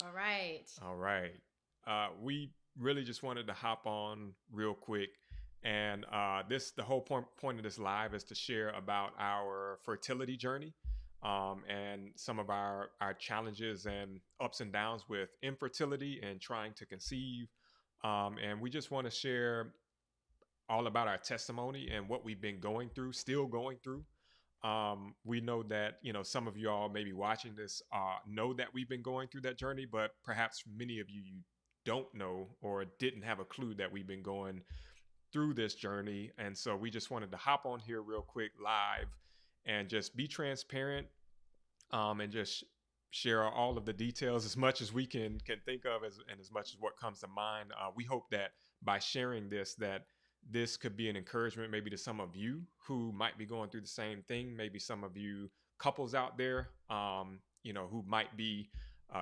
All right. All right. We really just wanted to hop on real quick, and the whole point of this live is to share about our fertility journey, and some of our challenges and ups and downs with infertility and trying to conceive. And we just want to share all about our testimony and what we've been going through, still going through. We know that some of you all maybe watching this know that we've been going through that journey, but perhaps many of you don't know or didn't have a clue that we've been going through this journey. And so we just wanted to hop on here real quick live and just be transparent, and just share all of the details as much as we can think of, and as much as what comes to mind. We hope that by sharing this, that this could be an encouragement maybe to some of you who might be going through the same thing. Maybe some of you couples out there, who might be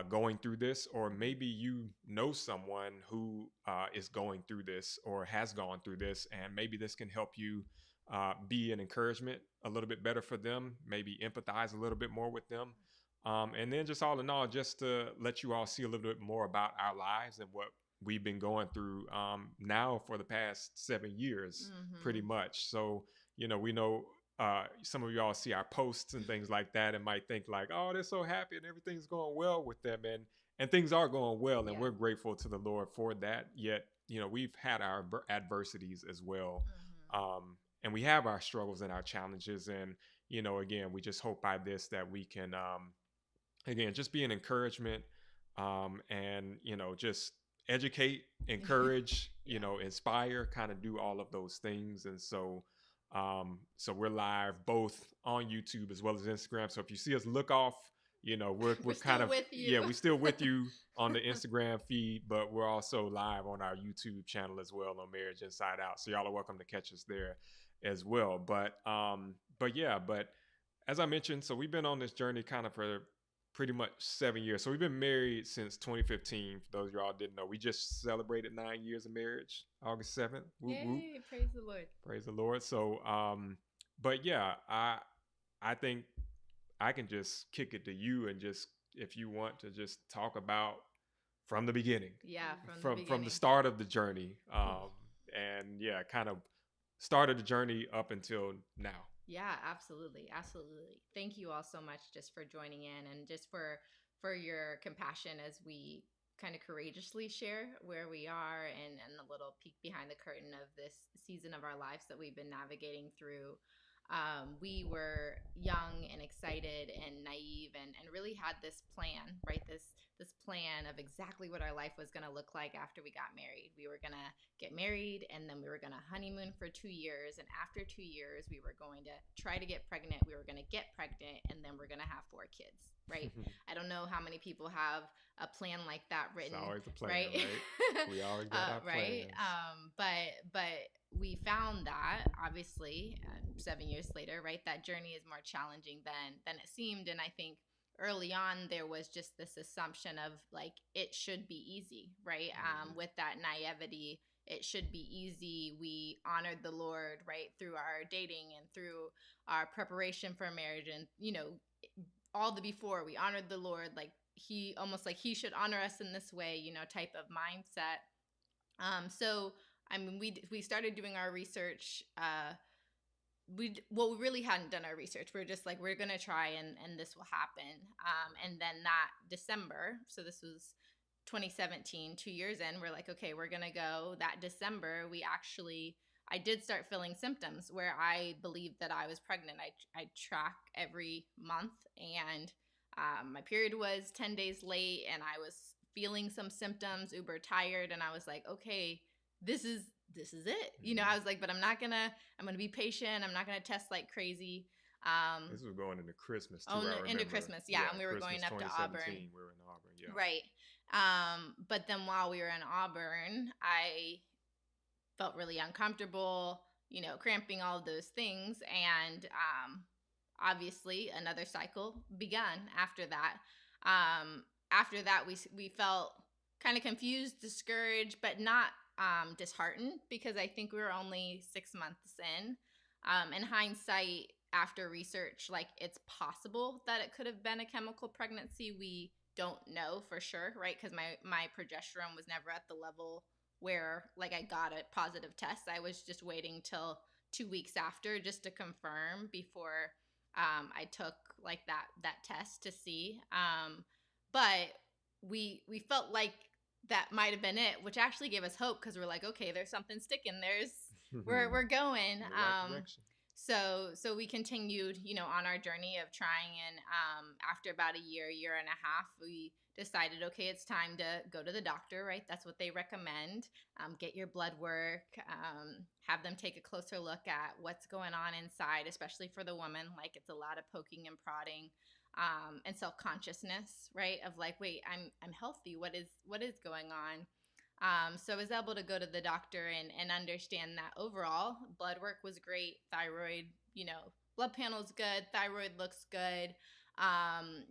going through this, or maybe you know someone who is going through this or has gone through this, and maybe this can help you be an encouragement a little bit better for them, maybe empathize a little bit more with them. And then just all in all, just to let you all see a little bit more about our lives and what we've been going through now for the past 7 years, pretty Mm-hmm. much. So, we know some of y'all see our posts and things like that and might think like, oh, they're so happy and everything's going well with them. And things are going well. And Yeah. we're grateful to the Lord for that. Yet, we've had our adversities as well. Mm-hmm. And we have our struggles and our challenges. And, again, we just hope by this that we can, again, just be an encouragement, and just educate, encourage, Yeah. inspire, kind of do all of those things. And so we're live both on YouTube as well as Instagram. So if you see us look off, we're We're kind still of, with yeah, you. we're still with you on the Instagram feed, but we're also live on our YouTube channel as well on Marriage Inside Out. So y'all are welcome to catch us there as well. But as I mentioned, so we've been on this journey kind of for pretty much 7 years. So we've been married since 2015. For those of y'all didn't know, we just celebrated 9 years of marriage, August 7th. Whoop whoop. Yay! Praise the Lord. Praise the Lord. So, but yeah, I think I can just kick it to you and just if you want to just talk about from the beginning, Yeah, from the from the beginning. start of the journey, and yeah, kind of started the journey up until now. Yeah, absolutely. Absolutely. Thank you all so much just for joining in and just for your compassion as we kind of courageously share where we are and a little peek behind the curtain of this season of our lives that we've been navigating through. We were young and excited and naive and really had this plan, right? This plan of exactly what our life was going to look like after we got married. We were going to get married and then we were going to honeymoon for 2 years. And after 2 years, we were going to try to get pregnant. We were going to get pregnant and then we're going to have 4 kids, right? I don't know how many people have a plan like that It's written, always a plan, right? right? We always got our Right. plans. But we found that obviously 7 years later, right? That journey is more challenging than it seemed, and I think early on there was just this assumption of like it should be easy, right? Mm-hmm. With that naivety, it should be easy. We honored the Lord, right, through our dating and through our preparation for marriage, and all the before we honored the Lord, like he almost like he should honor us in this way, type of mindset. So I mean, we started doing our research. We really hadn't done our research. We're just like we're gonna try and this will happen. And then that December, so this was 2017, 2 years in, we're like, okay, we're gonna go. That December, I did start feeling symptoms where I believed that I was pregnant. I track every month, and my period was 10 days late, and I was feeling some symptoms, uber tired, and I was like, okay, this is it. Mm-hmm. I was like, but I'm gonna be patient. I'm not gonna test like crazy. This was going into Christmas Oh, too. I into remember. Christmas, yeah, Yeah, and we were Christmas going up to Auburn, 2017. We were in Auburn. Yeah. right? But then while we were in Auburn, I felt really uncomfortable, cramping, all of those things, and obviously another cycle begun after that. After that, we felt kind of confused, discouraged, but not disheartened because I think we were only 6 months in. In hindsight, after research, like it's possible that it could have been a chemical pregnancy. We don't know for sure, right? Because my progesterone was never at the level where like I got a positive test. I was just waiting till 2 weeks after just to confirm before I took like that test to see. But we felt like that might have been it, which actually gave us hope because we're like, okay, there's something sticking. We're going. In the right direction. So we continued, on our journey of trying, and after about a year and a half, we decided, okay, it's time to go to the doctor, right? That's what they recommend. Get your blood work, have them take a closer look at what's going on inside, especially for the woman. Like it's a lot of poking and prodding, and self-consciousness, right? Of like, wait, I'm healthy. What is going on? So I was able to go to the doctor and understand that overall blood work was great. Thyroid, blood panel's good. Thyroid looks good.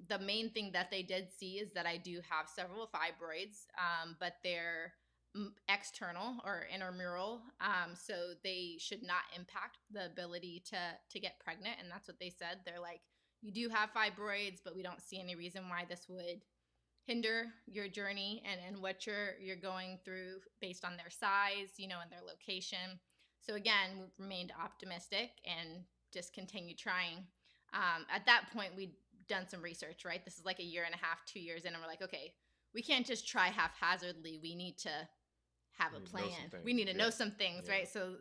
The main thing that they did see is that I do have several fibroids, but they're external or intramural. So they should not impact the ability to get pregnant. And that's what they said. They're like, you do have fibroids, but we don't see any reason why this would hinder your journey and what you're going through based on their size, and their location. So again, we remained optimistic and just continued trying. At that point, we'd done some research, right? This is like a year and a half, 2 years in, and we're like, okay, we can't just try haphazardly. We need to have a plan. We need to know some things, right? So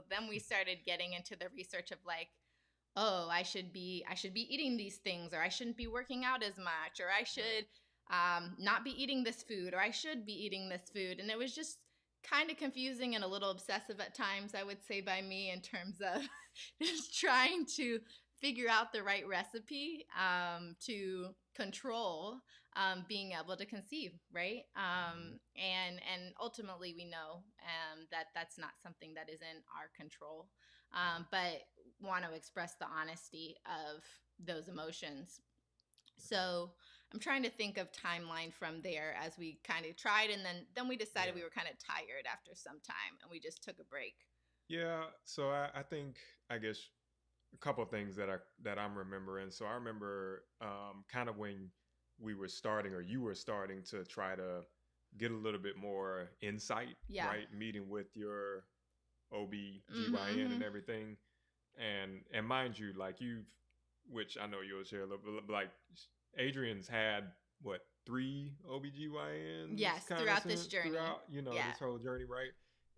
then we started getting into the research of like, oh, I should be eating these things, or I shouldn't be working out as much, or I should not be eating this food, or I should be eating this food. And it was just kind of confusing and a little obsessive at times, I would say, by me, in terms of just trying to figure out the right recipe to control being able to conceive, right? And ultimately we know that that's not something that is in our control, but want to express the honesty of those emotions. So I'm trying to think of timeline from there as we kind of tried, and then we decided we were kind of tired after some time, and we just took a break. Yeah. So I think, I guess, a couple of things that I'm remembering. So I remember kind of when we were starting, or you were starting to try to get a little bit more insight, right? Meeting with your OB/GYN and everything. And mind you, like which I know you'll share a little bit, like Adrian's had what, 3 OB/GYNs? Yes, throughout this journey. Throughout, this whole journey, right?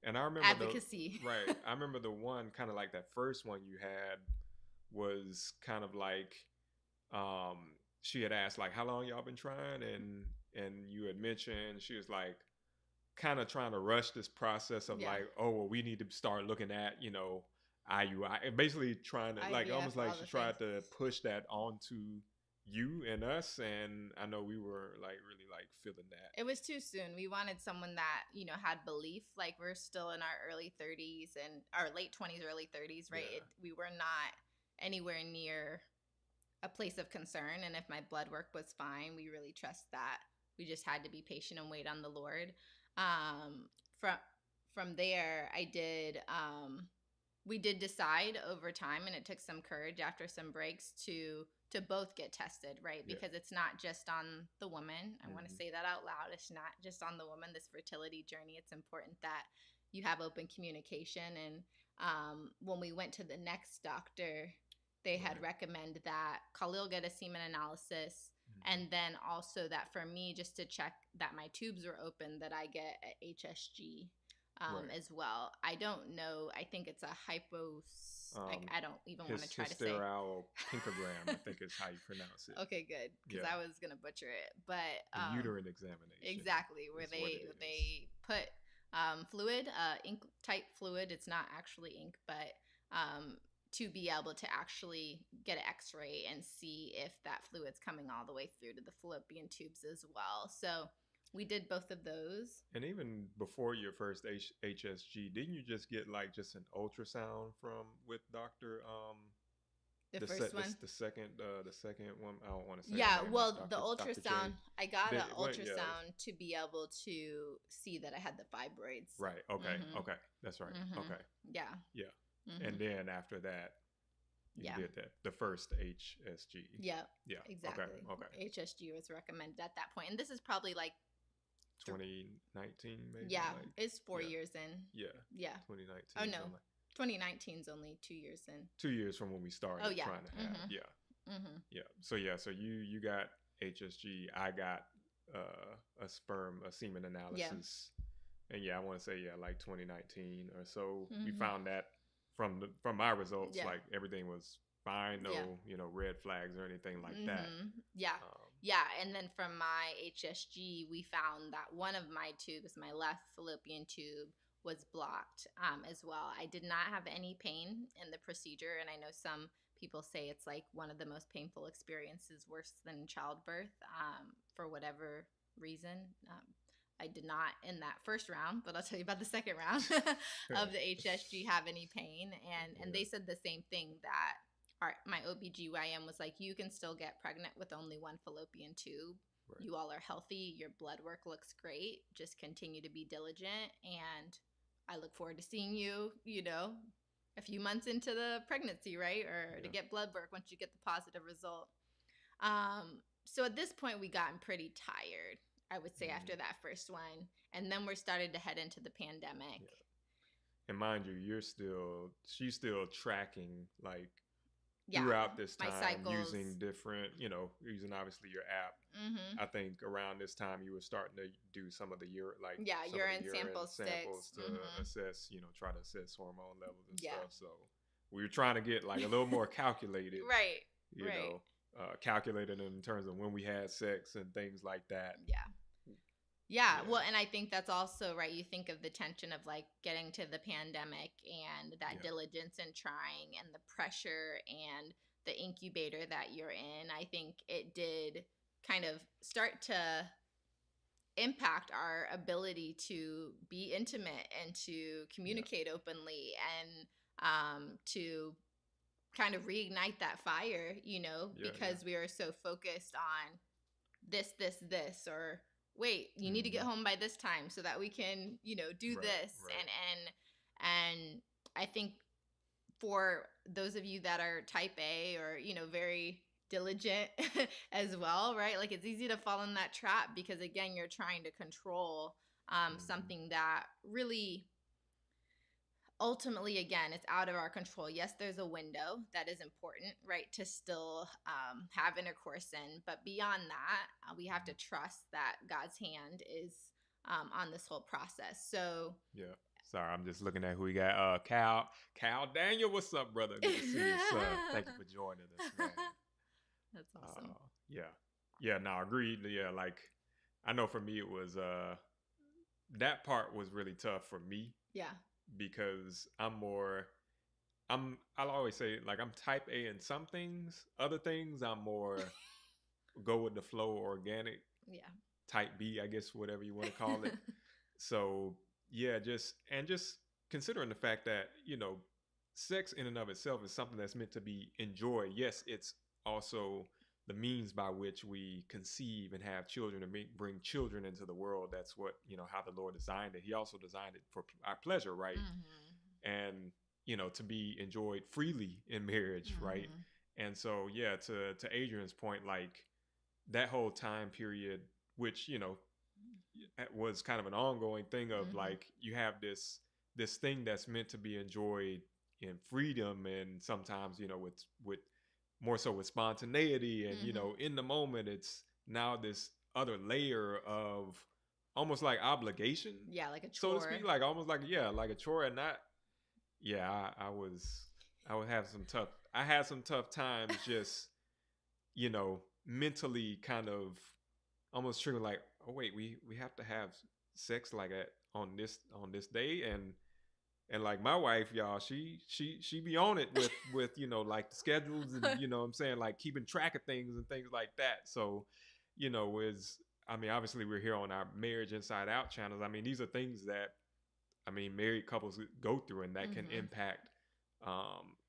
And I remember advocacy. Right. I remember the one kind of like that first one you had was kind of like she had asked like, how long y'all been trying, and you had mentioned she was like kind of trying to rush this process of like, oh well, we need to start looking at IUI, and basically trying to like almost like she tried to push that onto you and us, and I know we were like really like feeling that. It was too soon. We wanted someone that had belief. Like we're still in our early 30s and our late 20s, early 30s, right? We were not anywhere near a place of concern, and if my blood work was fine, we really trust that. We just had to be patient and wait on the Lord. From there, we did decide over time, and it took some courage after some breaks to both get tested, right? Because it's not just on the woman. I want to say that out loud. It's not just on the woman, this fertility journey. It's important that you have open communication. And when we went to the next doctor, they had recommended that Khalil get a semen analysis, and then also that for me, just to check that my tubes were open, that I get a HSG as well. I don't know. I think it's a I don't even want to try to say. Hysteral pinkogram, I think is how you pronounce it. Okay, good, because I was gonna butcher it. But uterine examination. Exactly, where they put fluid, ink type fluid. It's not actually ink, but to be able to actually get an x-ray and see if that fluid's coming all the way through to the fallopian tubes as well. So we did both of those. And even before your first HSG, didn't you just get like just an ultrasound with Dr. The first one? The second one, I don't want to say. Yeah, well, the ultrasound, I got an ultrasound to be able to see that I had the fibroids. Right, okay, okay, that's right, okay. Yeah. Yeah. And then after that, You Yeah. did that. The first HSG. Yeah. Yeah. Exactly. Okay. HSG was recommended at that point, and this is probably like 2019 maybe. yeah, Like it's 4 yeah. years in. Yeah. Yeah. 2019. Oh no, So like 2019 is only 2 years in. 2 years from when we started Oh yeah. trying to have. Mm-hmm. Yeah. Mm-hmm. Yeah. So you got HSG. I got a semen Yeah. analysis. And yeah, I want to say like 2019 or so. We Mm-hmm. found that from my results, Yeah. like everything was fine, Yeah. no red flags or anything like that. Mm-hmm. Yeah. Yeah. And then from my HSG, we found that one of my tubes, my left fallopian tube, was blocked as well. I did not have any pain in the procedure, and I know some people say it's like one of the most painful experiences, worse than childbirth, for whatever reason. I did not in that first round, but I'll tell you about the second round of the HSG have any pain. And they said the same thing, that my OBGYN was like, you can still get pregnant with only one fallopian tube. Right. You all are healthy. Your blood work looks great. Just continue to be diligent. And I look forward to seeing you, a few months into the pregnancy, right? Or to get blood work once you get the positive result. So at this point, we gotten pretty tired, I would say, after that first one. And then we're started to head into the pandemic. Yeah. And mind you, she's still tracking, like, throughout this time, using different, using obviously your app. Mm-hmm. I think around this time you were starting to do some of the urine samples to assess, try to assess hormone levels and stuff. So we were trying to get like a little more calculated, right? Calculated in terms of when we had sex and things like that. Yeah. Well, and I think that's also right. You think of the tension of like getting to the pandemic and that diligence and trying and the pressure and the incubator that you're in. I think it did kind of start to impact our ability to be intimate and to communicate openly and to kind of reignite that fire, because we were so focused on this, or wait, you need to get home by this time so that we can, do this. Right. And I think for those of you that are type A or, very diligent as well, right? Like it's easy to fall in that trap because again, you're trying to control something that really ultimately, again, it's out of our control. Yes, there's a window that is important, right, to still have intercourse in. But beyond that, we have to trust that God's hand is on this whole process. So yeah. Sorry, I'm just looking at who we got. Cal Daniel, what's up, brother? Good to see you, son. Thank you for joining us, man. That's awesome. Yeah. No, agreed. Yeah, like I know for me it was that part was really tough for me. Yeah. Because I'll always say like I'm type A in some things. Other things I'm more go with the flow, organic. Yeah. Type B, I guess, whatever you want to call it. So yeah, just considering the fact that, sex in and of itself is something that's meant to be enjoyed. Yes, it's also the means by which we conceive and have children and bring children into the world. That's what, how the Lord designed it. He also designed it for our pleasure, right? Mm-hmm. And, to be enjoyed freely in marriage, mm-hmm. right? And so, yeah, to Adrian's point, like that whole time period, which, was kind of an ongoing thing of mm-hmm. like you have this thing that's meant to be enjoyed in freedom and sometimes, with more so with spontaneity and, mm-hmm. In the moment, it's now this other layer of almost like obligation. Yeah, like a chore. So to speak, like almost like, like a chore. And that, I would have I had some tough times just, mentally kind of almost triggering like, oh wait, we have to have sex like that on this day. And like my wife, y'all, she be on it with like the schedules and what I'm saying, like keeping track of things and things like that. So, obviously we're here on our Marriage Inside Out channels. These are things that married couples go through and that mm-hmm. can impact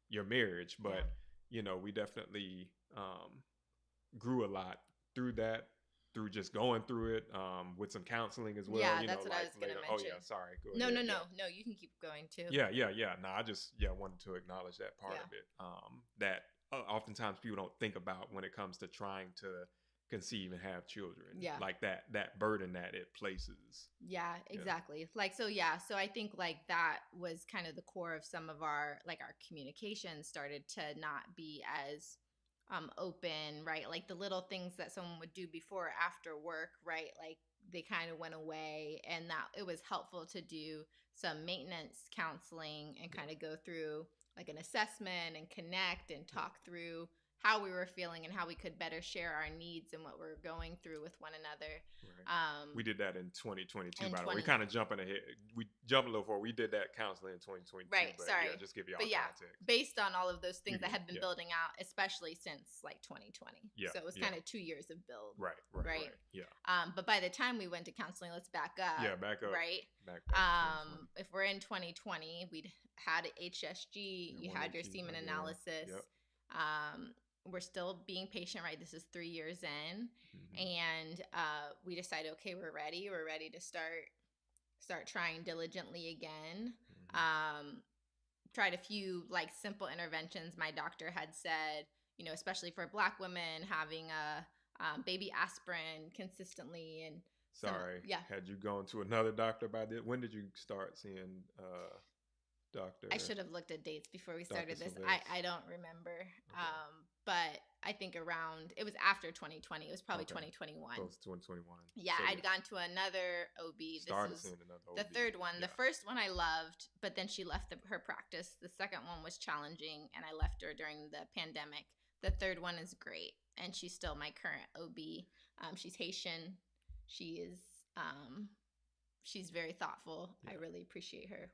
your marriage. But we definitely grew a lot through that. through just going through it with some counseling as well. Yeah, You know, that's what I like was gonna later. Oh mention. yeah, sorry. Go No, ahead. no, Yeah. no, no. You can keep going too. Yeah, yeah, yeah. No, I just wanted to acknowledge that part Yeah, of it. That oftentimes people don't think about when it comes to trying to conceive and have children, yeah, like that burden that it places. yeah. Yeah, Exactly. Like so. Yeah. So I think like that was kind of the core of some of our like our communication started to not be as open, right? Like the little things that someone would do before or after work, right? Like they kind of went away, and that it was helpful to do some maintenance counseling and yeah, kind of go through like an assessment and connect and yeah. talk through how we were feeling and how we could better share our needs and what we're going through with one another. Right. We um did that in 2022. in By the way, we 20 kind of jumping ahead. We jumped a little forward. We did that counseling in 2022, right, but yeah, sorry. just give y'all But yeah, context. based on all of those You things that good? have been Yeah, building out, especially since like 2020, yeah, so it was yeah. kind of 2 years of build, Right, right, right? right. Yeah, But by the time we went to counseling, let's back up, yeah. Back up, right? back to 2020. If we're in 2020, we'd had HSG, Yeah, you one had your HG. semen Yeah, analysis. yep. We're still being patient, right? This is 3 years in, Mm-hmm. and we decided, okay, we're ready. We're ready to start trying diligently again. Mm-hmm. Um, Tried a few like simple interventions. My doctor had said, especially for Black women, having a baby aspirin consistently and some, Sorry, yeah. had you gone to another doctor by this? When did you start seeing I Doctor should have looked at dates before we Doctor started this. Sylvester? I don't remember. Okay, But I think it was after 2020. It was probably okay, 2021. close to 2021. Yeah, So I'd yeah, gone to another OB. This started is seeing another the OB. third one. The Yeah, first one I loved, but then she left her practice. The second one was challenging, and I left her during the pandemic. The third one is great, and she's still my current OB. She's Haitian. She is. She's very thoughtful. I yeah. really appreciate her.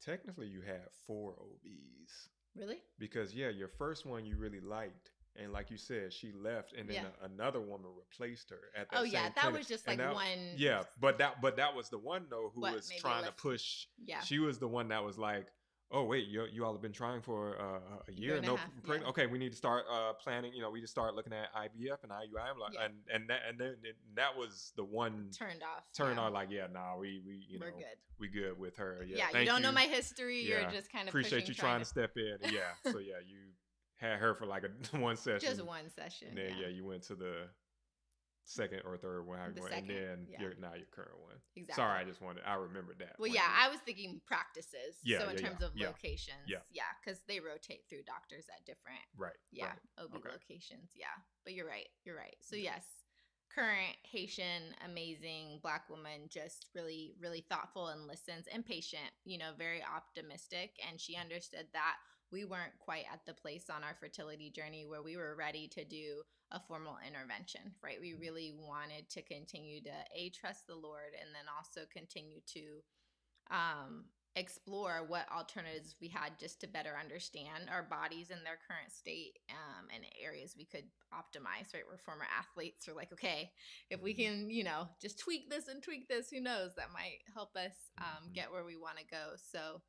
Technically, you had four OBs Really? because yeah, your first one you really liked, and like you said, she left, and then Yeah. Another woman replaced her at Oh that yeah, same that clinic. was just And like that, one. yeah, but that was the one though who What was maybe trying to lift? push. Yeah. She was the one that was like, "Oh wait, you all have been trying for a Year year, and a no half, pregnant. yeah. Okay, we need to start planning. You know, we just start looking at IVF and IUI. I'm like, Yeah. and then that was the one Turned off. turn Yeah. on. Like, yeah, nah, we We're know good. we good with her. Yeah, Yeah, you thank don't know you. my history. Yeah, You're just kind of appreciate pushing, you trying to to step in. Yeah, so yeah, you had her for like a one session, just one session. and then Yeah. you went to the second or third one, The and second, then yeah. your current one. Exactly. Sorry, I remembered that. Well, when yeah, you- I was thinking practices. Yeah, So in yeah, terms of yeah. locations, Yeah. because they rotate through doctors at different, right, yeah, right. OB Okay. locations. Yeah, but you're right. You're right. So Yeah. yes, current Haitian, amazing Black woman, just really, really thoughtful and listens and patient. Very optimistic, and she understood that we weren't quite at the place on our fertility journey where we were ready to do a formal intervention, right? We really wanted to continue to trust the Lord, and then also continue to explore what alternatives we had just to better understand our bodies in their current state, and areas we could optimize, right? We're former athletes. We're like, okay, if we can, just tweak this and tweak this, who knows, that might help us get where we want to go. So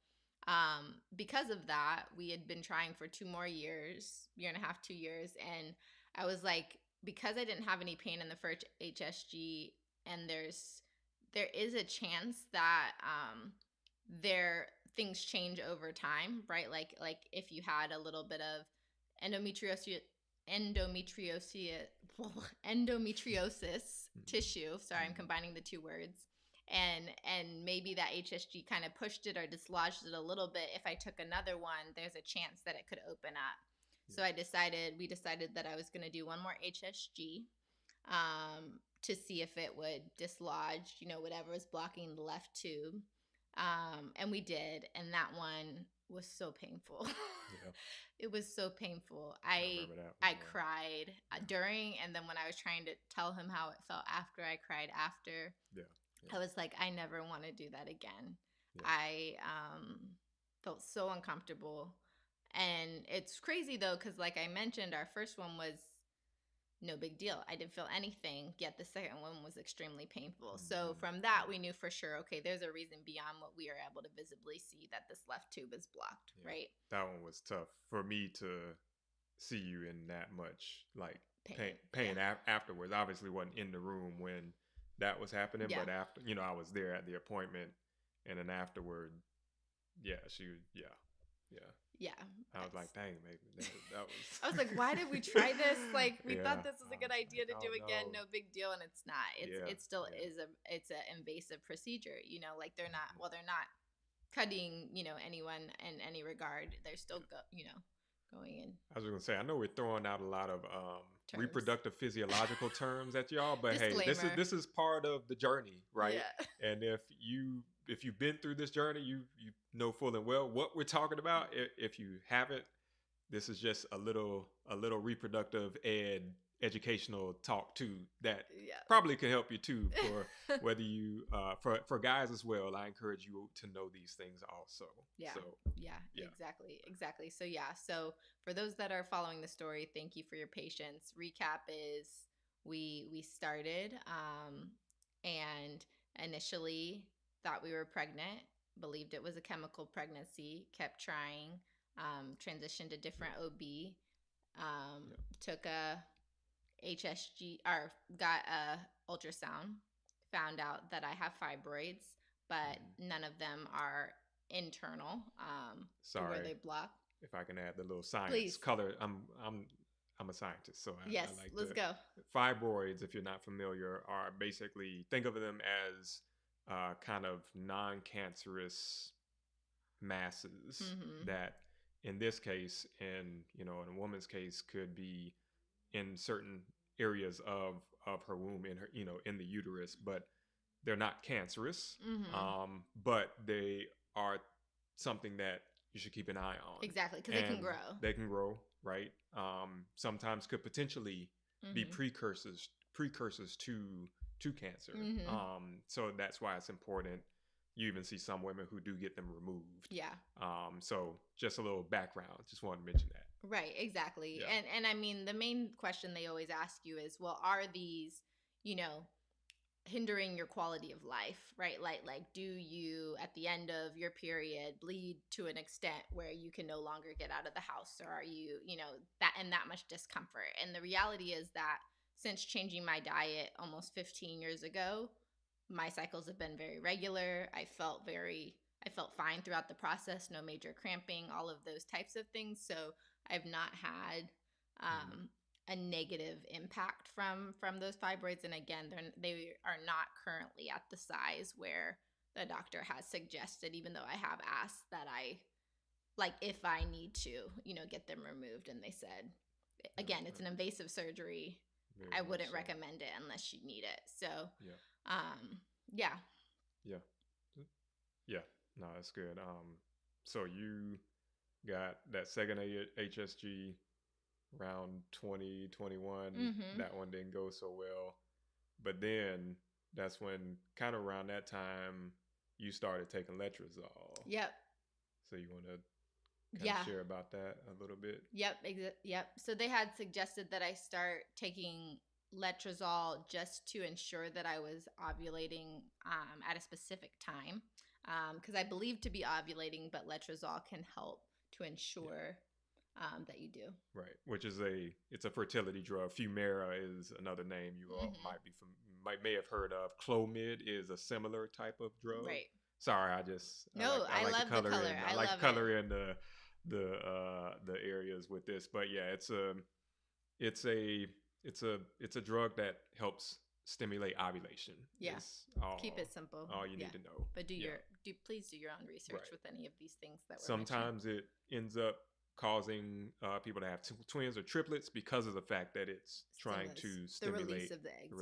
because of that, we had been trying for 2 more years, year and a half, 2 years. And I was like, because I didn't have any pain in the first HSG, and there is a chance that there things change over time, right? Like if you had a little bit of endometriosis tissue. Sorry, I'm combining the two words. And maybe that HSG kind of pushed it or dislodged it a little bit. If I took another one, there's a chance that it could open up. So we decided that I was going to do one more HSG to see if it would dislodge, whatever was blocking the left tube. And we did, and that one was so painful. Yeah. It was so painful. I remember that. I cried during, and then when I was trying to tell him how it felt after, I cried after. Yeah. I was like, I never want to do that again. Yeah. I felt so uncomfortable. And it's crazy though, because like I mentioned, our first one was no big deal. I didn't feel anything, yet the second one was extremely painful. So from that, we knew for sure, okay, there's a reason beyond what we are able to visibly see that this left tube is blocked, right? That one was tough for me to see you in that much like pain. pain afterwards. Obviously, wasn't in the room when that was happening, Yeah. but after, I was there at the appointment, and then afterward, yeah, yeah. Yeah. I was like, dang, maybe that was. I was like, why did we try this? Like, we Yeah. thought this was a good idea Like, to do oh, again. no. No big deal, and it's not. It still Yeah. is it's an invasive procedure. Like they're not. Well, they're not cutting anyone in any regard. They're still going in. I was gonna say, I know we're throwing out a lot of Terms. reproductive physiological terms at y'all, but hey, Disclaimer. this is part of the journey, right? Yeah. And if you've been through this journey, you know full and well what we're talking about. If you haven't, this is just a little reproductive educational talk too that probably can help you too for whether you for guys as well. I encourage you to know these things also. Yeah. So, Exactly. So for those that are following the story, thank you for your patience. Recap is we started and initially thought we were pregnant, believed it was a chemical pregnancy, kept trying, transitioned to different OB, took a HSG or got a ultrasound, found out that I have fibroids, but none of them are internal. Sorry, where they block. If I can add the little science Please. color, I'm a scientist, so I like let's go. Fibroids, if you're not familiar, are basically, think of them as kind of non-cancerous masses that, in this case, in a woman's case, could be in certain areas of her womb, in her in the uterus, but they're not cancerous. But they are something that you should keep an eye on. Exactly, because they can grow. They can grow, right? Sometimes could potentially be precursors to cancer. So that's why it's important. You even see some women who do get them removed. Yeah. So just a little background. Just wanted to mention that. Right, exactly. Yeah. And I mean, the main question they always ask you is, well, are these, hindering your quality of life, right? Like do you at the end of your period bleed to an extent where you can no longer get out of the house, or are you that much discomfort? And the reality is that since changing my diet almost 15 years ago, my cycles have been very regular. I felt fine throughout the process, no major cramping, all of those types of things. So I've not had a negative impact from those fibroids. And again, they are not currently at the size where the doctor has suggested, even though I have asked that if I need to, get them removed. And they said, again, it's an invasive surgery. I wouldn't recommend it unless you need it. So, yeah. No, that's good. So you got that second HSG around 2021. That one didn't go so well, but then that's when, kind of around that time, you started taking letrozole. Yep. So you want to share about that a little bit? Yep. So they had suggested that I start taking letrozole just to ensure that I was ovulating at a specific time, because I believe to be ovulating, but letrozole can help to ensure that you do. Right, which is it's a fertility drug. Humira is another name you all may have heard of. Clomid is a similar type of drug. Right. Sorry, I love the color. I like to color in the areas with this, but yeah, it's a drug that helps stimulate ovulation. Yeah. Keep it simple. All you need to know. But please do your own research with any of these things that we're Sometimes mentioning. It ends up causing people to have twins or triplets because of the fact that it's trying to stimulate the release of the eggs.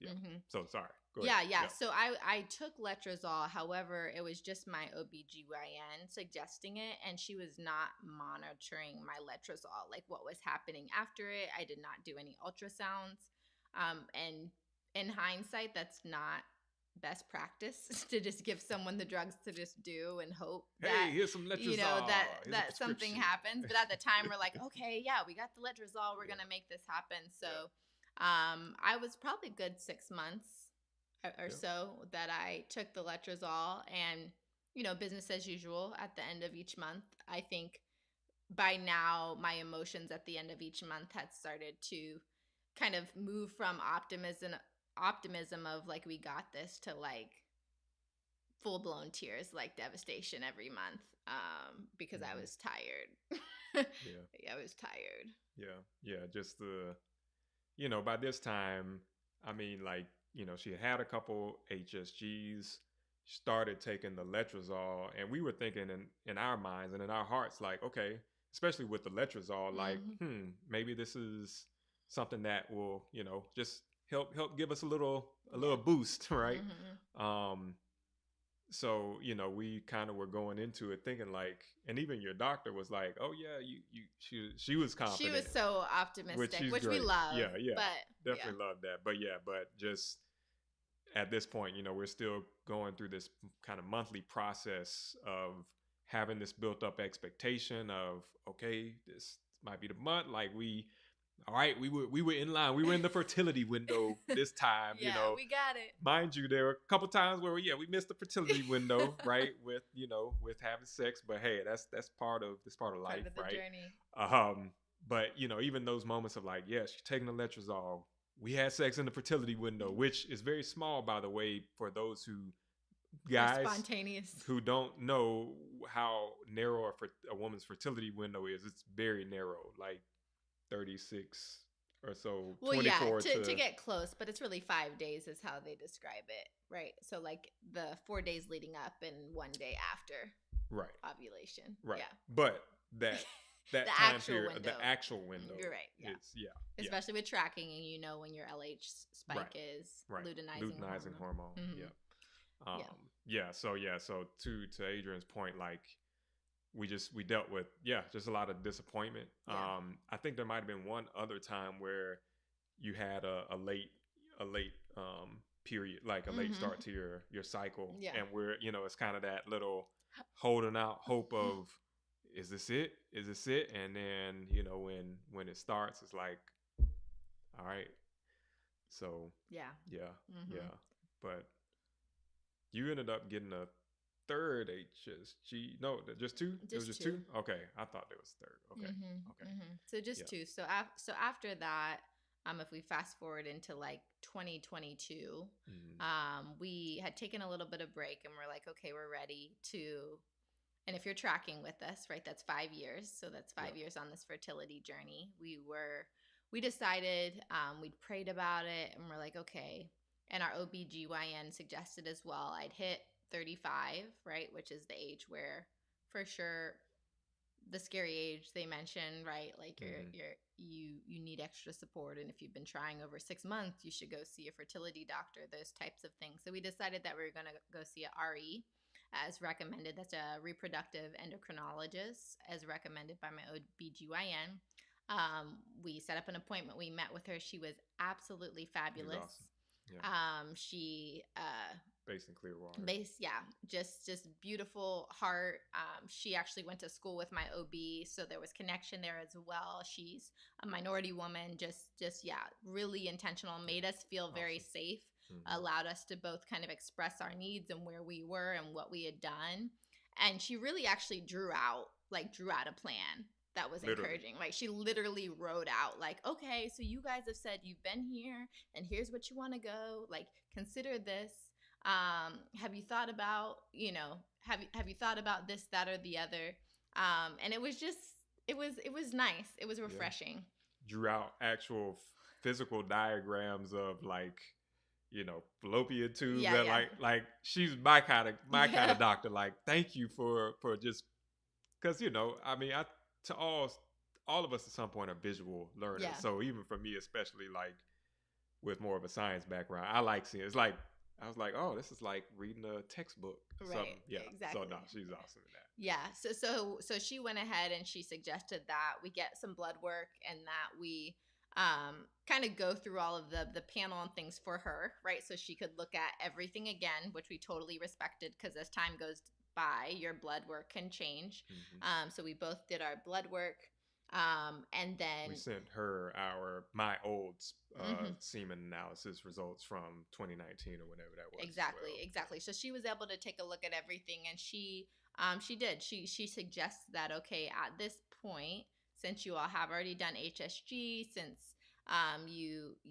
Yeah. So sorry. Go ahead. Yeah. So I took letrozole. However, it was just my OBGYN suggesting it, and she was not monitoring my letrozole, like what was happening after it. I did not do any ultrasounds. And in hindsight, that's not best practice to just give someone the drugs to just do and hope that, here's some letrozole, that something happens. But at the time, we're like, okay, yeah, we got the letrozole, we're gonna make this happen. So I was probably good 6 months or so that I took the letrozole, and business as usual at the end of each month. I think by now my emotions at the end of each month had started to kind of move from optimism of like we got this to like full blown tears, like devastation every month, because I was tired. Yeah. I was tired. Yeah. Just the, by this time, I mean, like, she had a couple HSGs, started taking the letrozole, and we were thinking in our minds and in our hearts, like, okay, especially with the letrozole, like, maybe this is something that will, just help give us a little boost, right? Um, so we kind of were going into it thinking like, and even your doctor was like, oh yeah, she was She confident, was so which optimistic, is which we great. love. Yeah, But definitely love that. But just at this point, we're still going through this kind of monthly process of having this built up expectation of, okay, this might be the month, like all right, we were in line. We were in the fertility window this time. yeah, we got it. Mind you, there were a couple times where we missed the fertility window, right? With with having sex, but hey, that's part of life, Part of the right? journey. But even those moments of like, yes, you're taking the letrozole. We had sex in the fertility window, which is very small, by the way, for those guys spontaneous who don't know how narrow a woman's fertility window is. It's very narrow, like 36 or so. Well, 24 yeah, to get close, but it's really 5 days is how they describe it, right? So like the 4 days leading up and 1 day after right ovulation, right. Yeah, But that the time actual period, window. the actual window, You're right. Yeah, especially with tracking, and when your LH spike is right. luteinizing hormone. Mm-hmm. So to Adrian's point, like we dealt with just a lot of disappointment. I think there might have been one other time where you had a late period, like a late start to your cycle, and we're it's kind of that little holding out hope of, is this it, and then when it starts, it's like, all right, so yeah. But you ended up getting a third HSG. No, just two. It was just two. Okay, I thought there was third. Okay, okay. So just two. So after that, if we fast forward into like 2022, we had taken a little bit of break, and we're like, okay, we're ready to. And if you're tracking with us, right, that's 5 years. So that's 5 years on this fertility journey. We decided, we'd prayed about it, and we're like, okay. And our OBGYN suggested as well, I'd hit 35, right, which is the age where, for sure, the scary age they mentioned, right, like you need extra support, and if you've been trying over 6 months, you should go see a fertility doctor, those types of things. So we decided that we were going to go see a RE as recommended. That's a reproductive endocrinologist, as recommended by my OBGYN. We set up an appointment. We met with her. She was absolutely fabulous. Awesome. She based in Clearwater. Just beautiful heart. She actually went to school with my OB, so there was connection there as well. She's a minority woman, just really intentional, made us feel very safe, allowed us to both kind of express our needs and where we were and what we had done. And she really actually drew out a plan that was encouraging. Like, she literally wrote out, like, okay, so you guys have said you've been here and here's what you want to go, like, consider this. Have you thought about, have you thought about this, that, or the other? And it was just, it was nice. It was refreshing. Drew out actual physical diagrams of, like, fallopian tubes. Like she's my kind of doctor. Like, thank you for just, because I mean, to all of us at some point are visual learners. So even for me, especially like with more of a science background, I like seeing. It's like, I was like, oh, this is like reading a textbook. Right. Yeah. Exactly. So no, she's awesome in that. Yeah. So she went ahead and she suggested that we get some blood work, and that we kind of go through all of the panel and things for her, right? So she could look at everything again, which we totally respected, because as time goes by, your blood work can change. So we both did our blood work. And then we sent her my old semen analysis results from 2019 or whatever that was. Exactly. So she was able to take a look at everything, and she suggests that, okay, at this point, since you all have already done HSG, since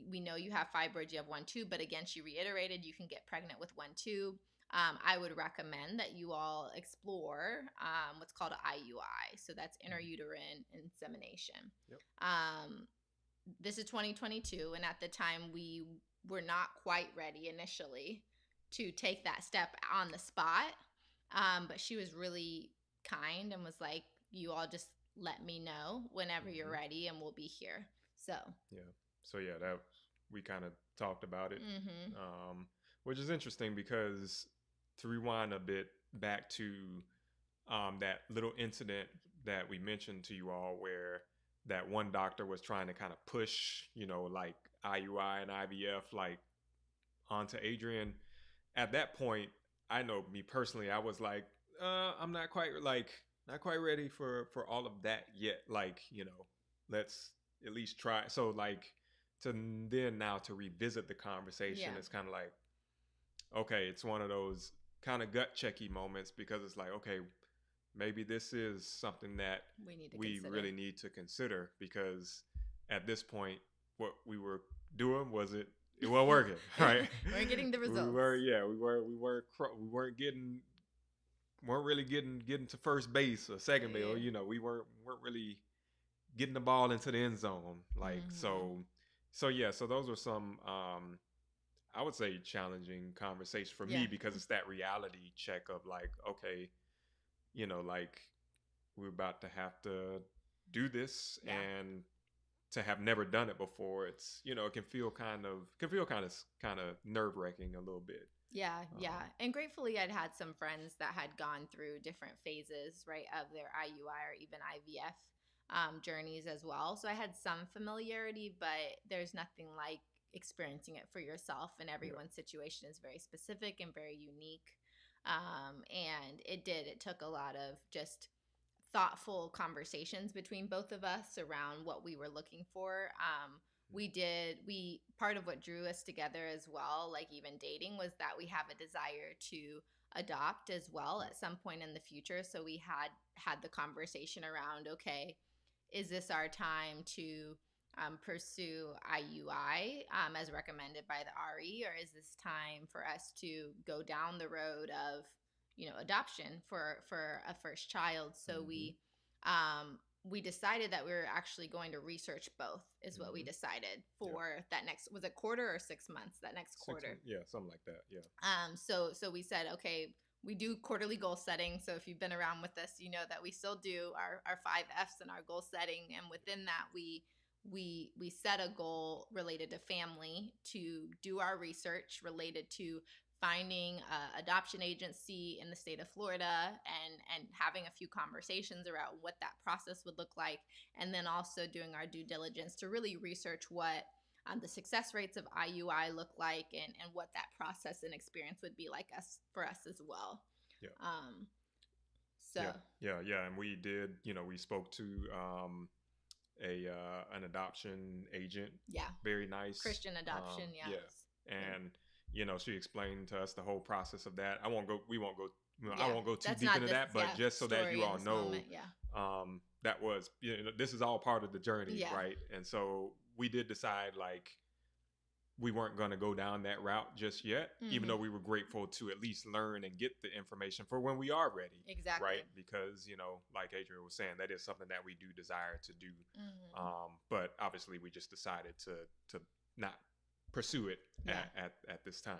We know you have fibroids, you have one tube, but again, she reiterated you can get pregnant with one tube. I would recommend that you all explore what's called an IUI. So that's intrauterine insemination. Yep. This is 2022, and at the time we were not quite ready initially to take that step on the spot. But she was really kind and was like, you all just let me know whenever you're ready and we'll be here. So that we kind of talked about it, which is interesting because to rewind a bit back to that little incident that we mentioned to you all where that one doctor was trying to kind of push, like IUI and IVF, like onto Adrian. At that point, I know me personally, I was like, I'm not quite ready for all of that yet. Like, let's at least try. So like to then now to revisit the conversation, it's kind of like, okay, it's one of those kind of gut checky moments because it's like, okay, maybe this is something that we really need to consider because at this point, what we were doing it wasn't working, right? We weren't getting the results. We weren't really getting to first base or second base. We weren't really getting the ball into the end zone. Like so those were some I would say challenging conversations for me because it's that reality check of like, okay, like we're about to have to do this and to have never done it before, it's it can feel kind of nerve-wracking a little bit. Yeah. And gratefully I'd had some friends that had gone through different phases, right, of their IUI or even IVF journeys as well. So I had some familiarity, but there's nothing like experiencing it for yourself, and everyone's situation is very specific and very unique. And it took a lot of just thoughtful conversations between both of us around what we were looking for. Part of what drew us together as well, like even dating, was that we have a desire to adopt as well at some point in the future. So we had the conversation around, okay, is this our time to pursue IUI as recommended by the RE, or is this time for us to go down the road of adoption for a first child? So we decided that we were actually going to research both is what we decided for that next, was it quarter or 6 months, that next quarter? Something like that. So we said, okay, we do quarterly goal setting. So if you've been around with us, you know that we still do our 5 F's and our goal setting. And within that, we set a goal related to family, to do our research related to finding an adoption agency in the state of Florida and having a few conversations around what that process would look like. And then also doing our due diligence to really research what the success rates of IUI look like and what that process and experience would be like for us as well. And we did, we spoke to an adoption agent. Very nice. Christian adoption. And she explained to us the whole process of that. I won't go too deep into that, but just so that you all know, that was, this is all part of the journey, right? And so we did decide like we weren't going to go down that route just yet, even though we were grateful to at least learn and get the information for when we are ready. Exactly. Right? Because, like Adrian was saying, that is something that we do desire to do. But obviously we just decided to not pursue it at this time.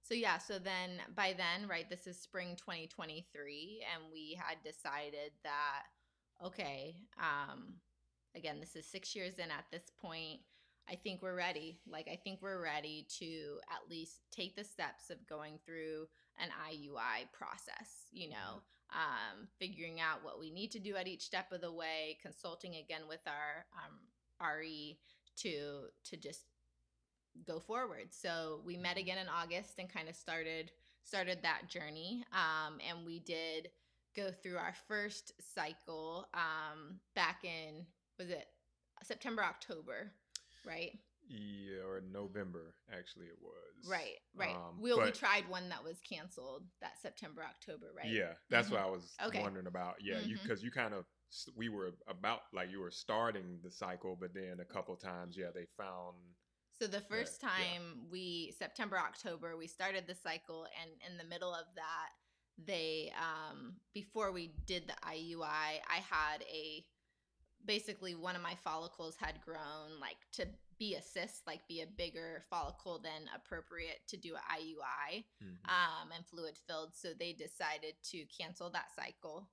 So then by then, right, this is spring 2023, and we had decided that, okay, again, this is 6 years in at this point. I think we're ready. Like, I think we're ready to at least take the steps of going through an IUI process, figuring out what we need to do at each step of the way, consulting again with our RE to just go forward. So we met again in August and kind of started that journey. And we did go through our first cycle back in, was it September, October, right? Yeah, or November, actually it was. Right. We tried one that was canceled that September, October, right? Yeah, that's what I was wondering about. Yeah, because you kind of we were about like you were starting the cycle, but then a couple times, yeah, they found So the that, first yeah. time September, October, we started the cycle, and in the middle of that, they before we did the IUI, I had a basically one of my follicles had grown like to be a cyst, like be a bigger follicle than appropriate to do an IUI, and fluid filled. So they decided to cancel that cycle.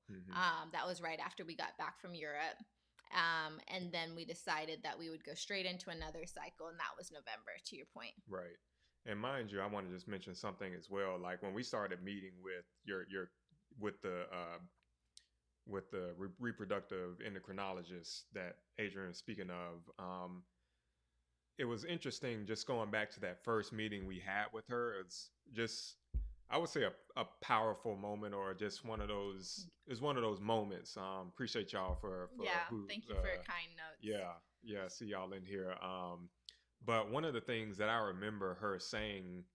That was right after we got back from Europe. And then we decided that we would go straight into another cycle, and that was November, to your point. Right. And mind you, I want to just mention something as well. Like when we started meeting with your with the reproductive endocrinologist that Adrian is speaking of, it was interesting just going back to that first meeting we had with her. It's just, I would say, a powerful moment, or just one of those. It's one of those moments. Appreciate y'all for Yeah, who. thank you for your kind notes. Yeah, yeah. See y'all in here. But one of the things that I remember her saying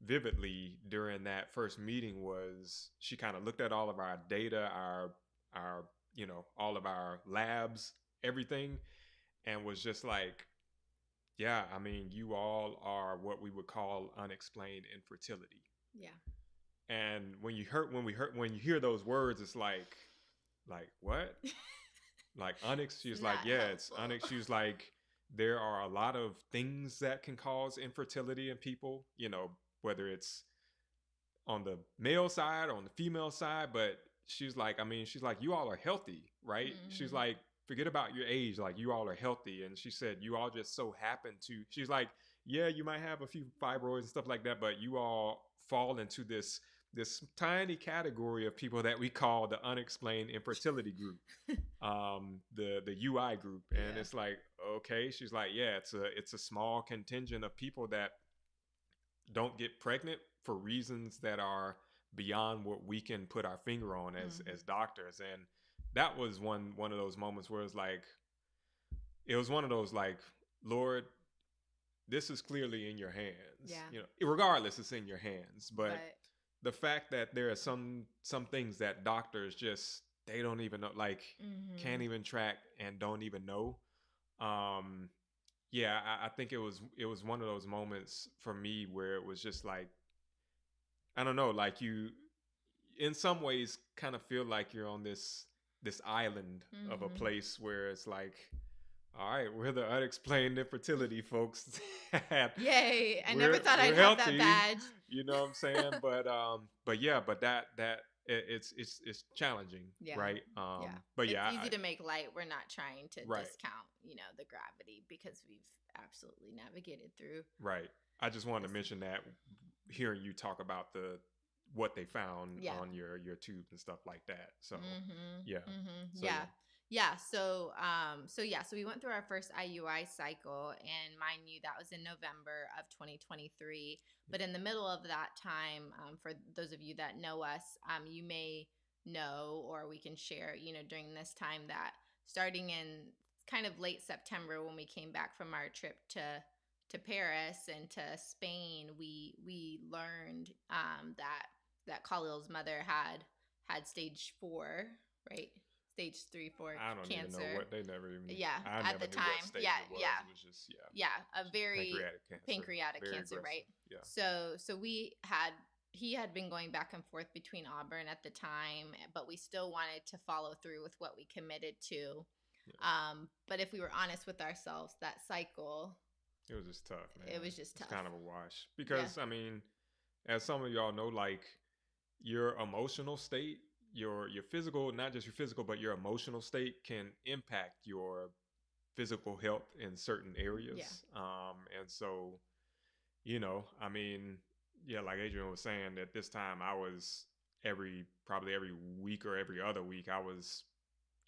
vividly during that first meeting was she kind of looked at all of our data, our all of our labs, everything, and was just like, yeah, I mean, you all are what we would call unexplained infertility. Yeah. And when you hear those words, it's like what? Like unex. She was like, yeah, it's unex. She was like, there are a lot of things that can cause infertility in people. Whether it's on the male side or on the female side, but she's like, I mean, she's like, you all are healthy, right? She's like, forget about your age, like you all are healthy. And she said, you all just so happen to, she's like, yeah, you might have a few fibroids and stuff like that, but you all fall into this tiny category of people that we call the unexplained infertility group, the UI group. And it's like, okay, she's like, yeah, it's a small contingent of people that don't get pregnant for reasons that are beyond what we can put our finger on as doctors. And that was one of those moments where it was one of those like, Lord, this is clearly in your hands. Yeah. Regardless, it's in your hands. But the fact that there are some things that doctors just, they don't even know, like can't even track and don't even know. Yeah, I think it was one of those moments for me where it was just like, I don't know, like you in some ways kind of feel like you're on this island of a place where it's like, all right, we're the unexplained infertility folks. Yay! I never thought I'd have that badge. You know what I'm saying? But yeah, but that it's challenging, right? But yeah, it's easy to make light. We're not trying to discount, the gravity, because we've absolutely navigated through. Right. I just wanted to mention that, hearing you talk about what they found on your tubes and stuff like that. So So we went through our first IUI cycle, and mind you, that was in November of 2023. But in the middle of that time, for those of you that know us, you may know, or we can share, during this time, that starting in kind of late September, when we came back from our trip to Paris and to Spain, we learned that Khalil's mother had stage 4, right? Stage 3, 4 cancer. I don't even know what, they never even. I at the time. It was just, a very pancreatic cancer, right? Yeah. So he had been going back and forth between Auburn at the time, but we still wanted to follow through with what we committed to. Yeah. But if we were honest with ourselves, that cycle, it was just tough, man. It was just tough. It's kind of a wash because I mean, as some of y'all know, like your emotional state, your physical, not just your physical, but your emotional state can impact your physical health in certain areas. Yeah. And so, I mean, yeah, like Adrian was saying, at this time I was probably every week or every other week, I was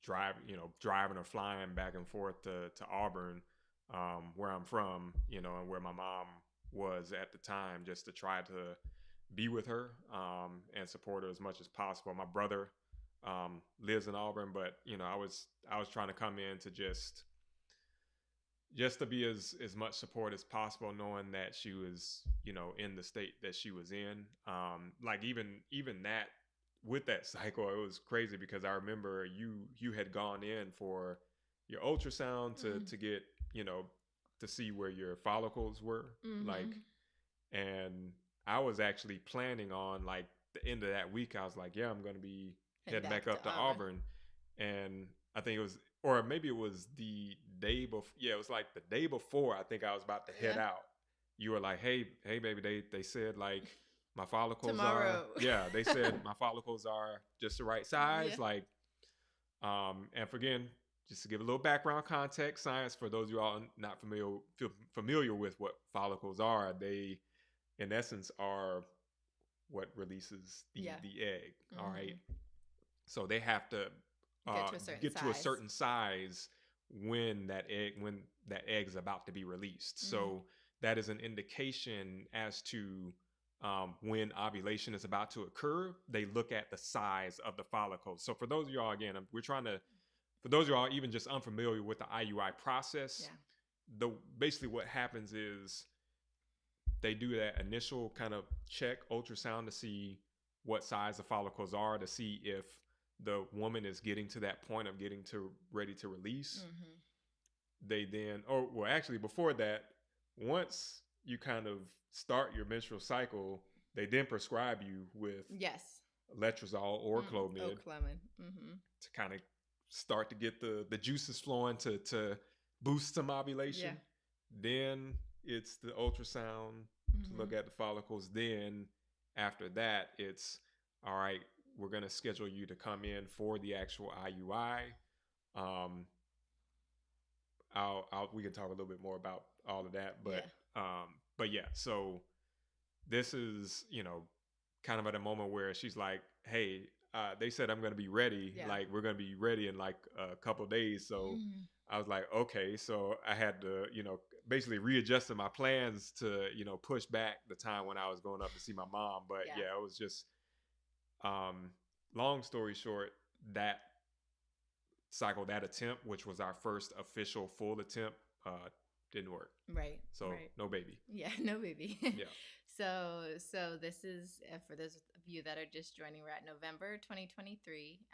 driving or flying back and forth to Auburn, where I'm from, and where my mom was at the time, just to try to be with her, and support her as much as possible. My brother lives in Auburn, but I was trying to come in to just to be as much support as possible, knowing that she was in the state that she was in. Like even that, with that cycle, it was crazy because I remember you had gone in for your ultrasound to get, you know, to see where your follicles were, like, Mm-hmm. and I was actually planning on, like, the end of that week. I was like, yeah, I'm gonna be Heading heading back back to up to Auburn. Auburn, and I think it was, or maybe it was the day before. Yeah, it was like the day before. I think I was about to head Yeah. out. You were like, hey, baby, they said like my follicles are, Tomorrow. yeah, they said my follicles are just the right Yeah. size, like, and for, again, just to give a little background context, science, for those of you all not familiar with what follicles are, they in essence are what releases Yeah. the egg. All right, Mm-hmm. so they have to Get to a certain get to a size. certain size when that egg is about to be released. Mm-hmm. So that is an indication as to when ovulation is about to occur. They look at the size of the follicles. So for those of y'all, again, we're trying to, for those of y'all even just unfamiliar with the IUI process, Yeah. the basically what happens is they do that initial kind of check ultrasound to see what size the follicles are, to see if the woman is getting to that point of getting to ready to release. Mm-hmm. They then, or well, actually, before that, once you kind of start your menstrual cycle, they then prescribe you with Yes. letrozole or Clomid Oak lemon. Mm-hmm. to kind of start to get the juices flowing to boost some Yeah. ovulation. Then it's the ultrasound to Mm-hmm. look at the follicles. Then after that, it's all right. We're gonna schedule you to come in for the actual IUI. Um, we can talk a little bit more about all of that, Yeah. but yeah. So this is, kind of at a moment where she's like, hey, they said I'm going to be ready. Yeah. Like, we're going to be ready in like a couple of days. So Mm-hmm. I was like, okay. So I had to, basically readjusted my plans to, push back the time when I was going up to see my mom. But Yeah. yeah, it was just, um, long story short, that cycle, that attempt, which was our first official full attempt, didn't work. Right. So Right. no baby. Yeah. No baby. Yeah. So this is, for those of you that are just joining, we're at November 2023.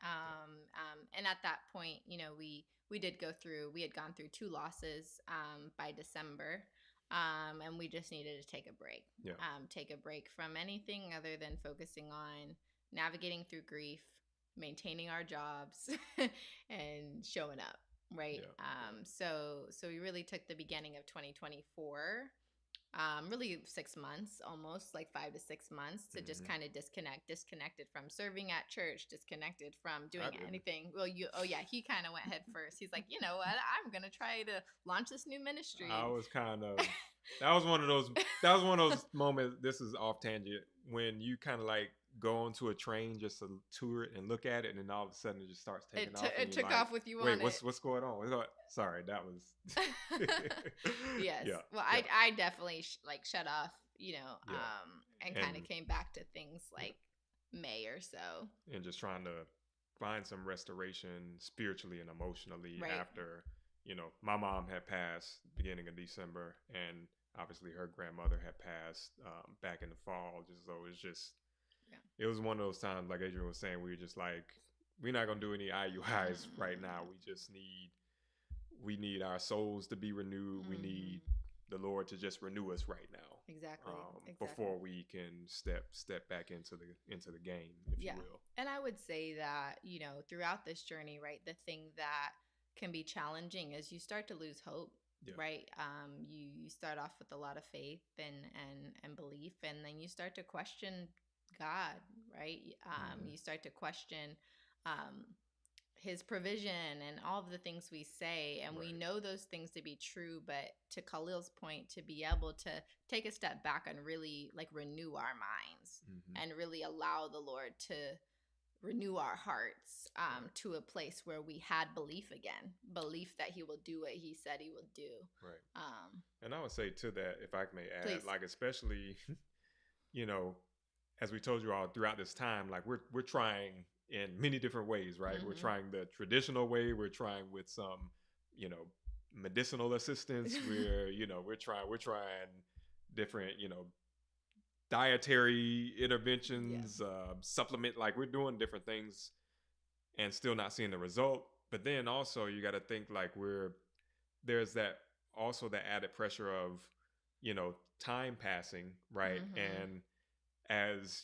And at that point, we did go through. We had gone through 2 losses by December. And we just needed to take a break. Yeah. Take a break from anything other than focusing on navigating through grief, maintaining our jobs, and showing up. Right. Yeah. So we really took the beginning of 2024, really 6 months, almost like 5 to 6 months, to just kind of disconnected from serving at church, disconnected from doing anything. Well, he kind of went head first. He's like, you know what, I'm gonna try to launch this new ministry. I was kind of, that was one of those moments. This is off tangent, when you kind of like go onto a train just to tour it and look at it, and then all of a sudden it just starts taking off. It took like, off with you on wait, it. what's going on? Sorry, that was. Yes. Yeah. Well, yeah. I definitely shut off, Yeah. and kind of came back to things like May or so, and just trying to find some restoration spiritually and emotionally after, my mom had passed beginning of December, and obviously her grandmother had passed back in the fall. Just so it's just, it was one of those times, like Adrian was saying, we were just like, we're not gonna do any IUIs right now. We need our souls to be renewed. We need the Lord to just renew us right now. Exactly. Before we can step back into the game, if you will. And I would say that, throughout this journey, right, the thing that can be challenging is you start to lose hope. Right. You start off with a lot of faith and belief, and then you start to question God, right? You start to question his provision and all of the things we say, and we know those things to be true, but to Khalil's point, to be able to take a step back and really like renew our minds and really allow the Lord to renew our hearts to a place where we had belief again, belief that he will do what he said he will do. Right. And I would say to that, if I may add, please. like, especially, as we told you all throughout this time, like we're trying in many different ways, right? We're trying the traditional way. We're trying with some, medicinal assistance. We're trying different, dietary Yeah. interventions, supplement, like we're doing different things and still not seeing the result. But then also you got to think like there's that also the added pressure of, time passing, right? Mm-hmm. And as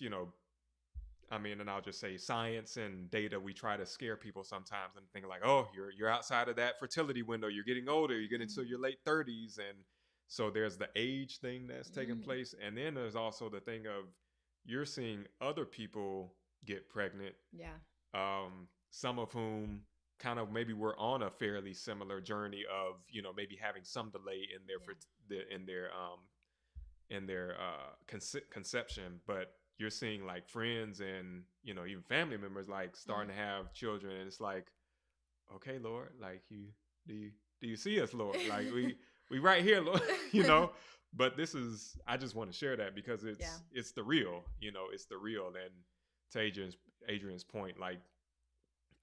I mean, and I'll just say science and data, we try to scare people sometimes and think like, oh, you're outside of that fertility window. You're getting older. You get into your late 30s. And so there's the age thing that's taking Mm-hmm. place. And then there's also the thing of you're seeing other people get pregnant, Yeah. some of whom kind of maybe were on a fairly similar journey of, maybe having some delay in their Yeah. conception, but you're seeing like friends and even family members like starting to have children, and it's like, okay, Lord, like do you do you see us, Lord? Like we right here, Lord, you know. But this is, I just want to share that because Yeah. it's the real, it's the real. And to Adrian's point, like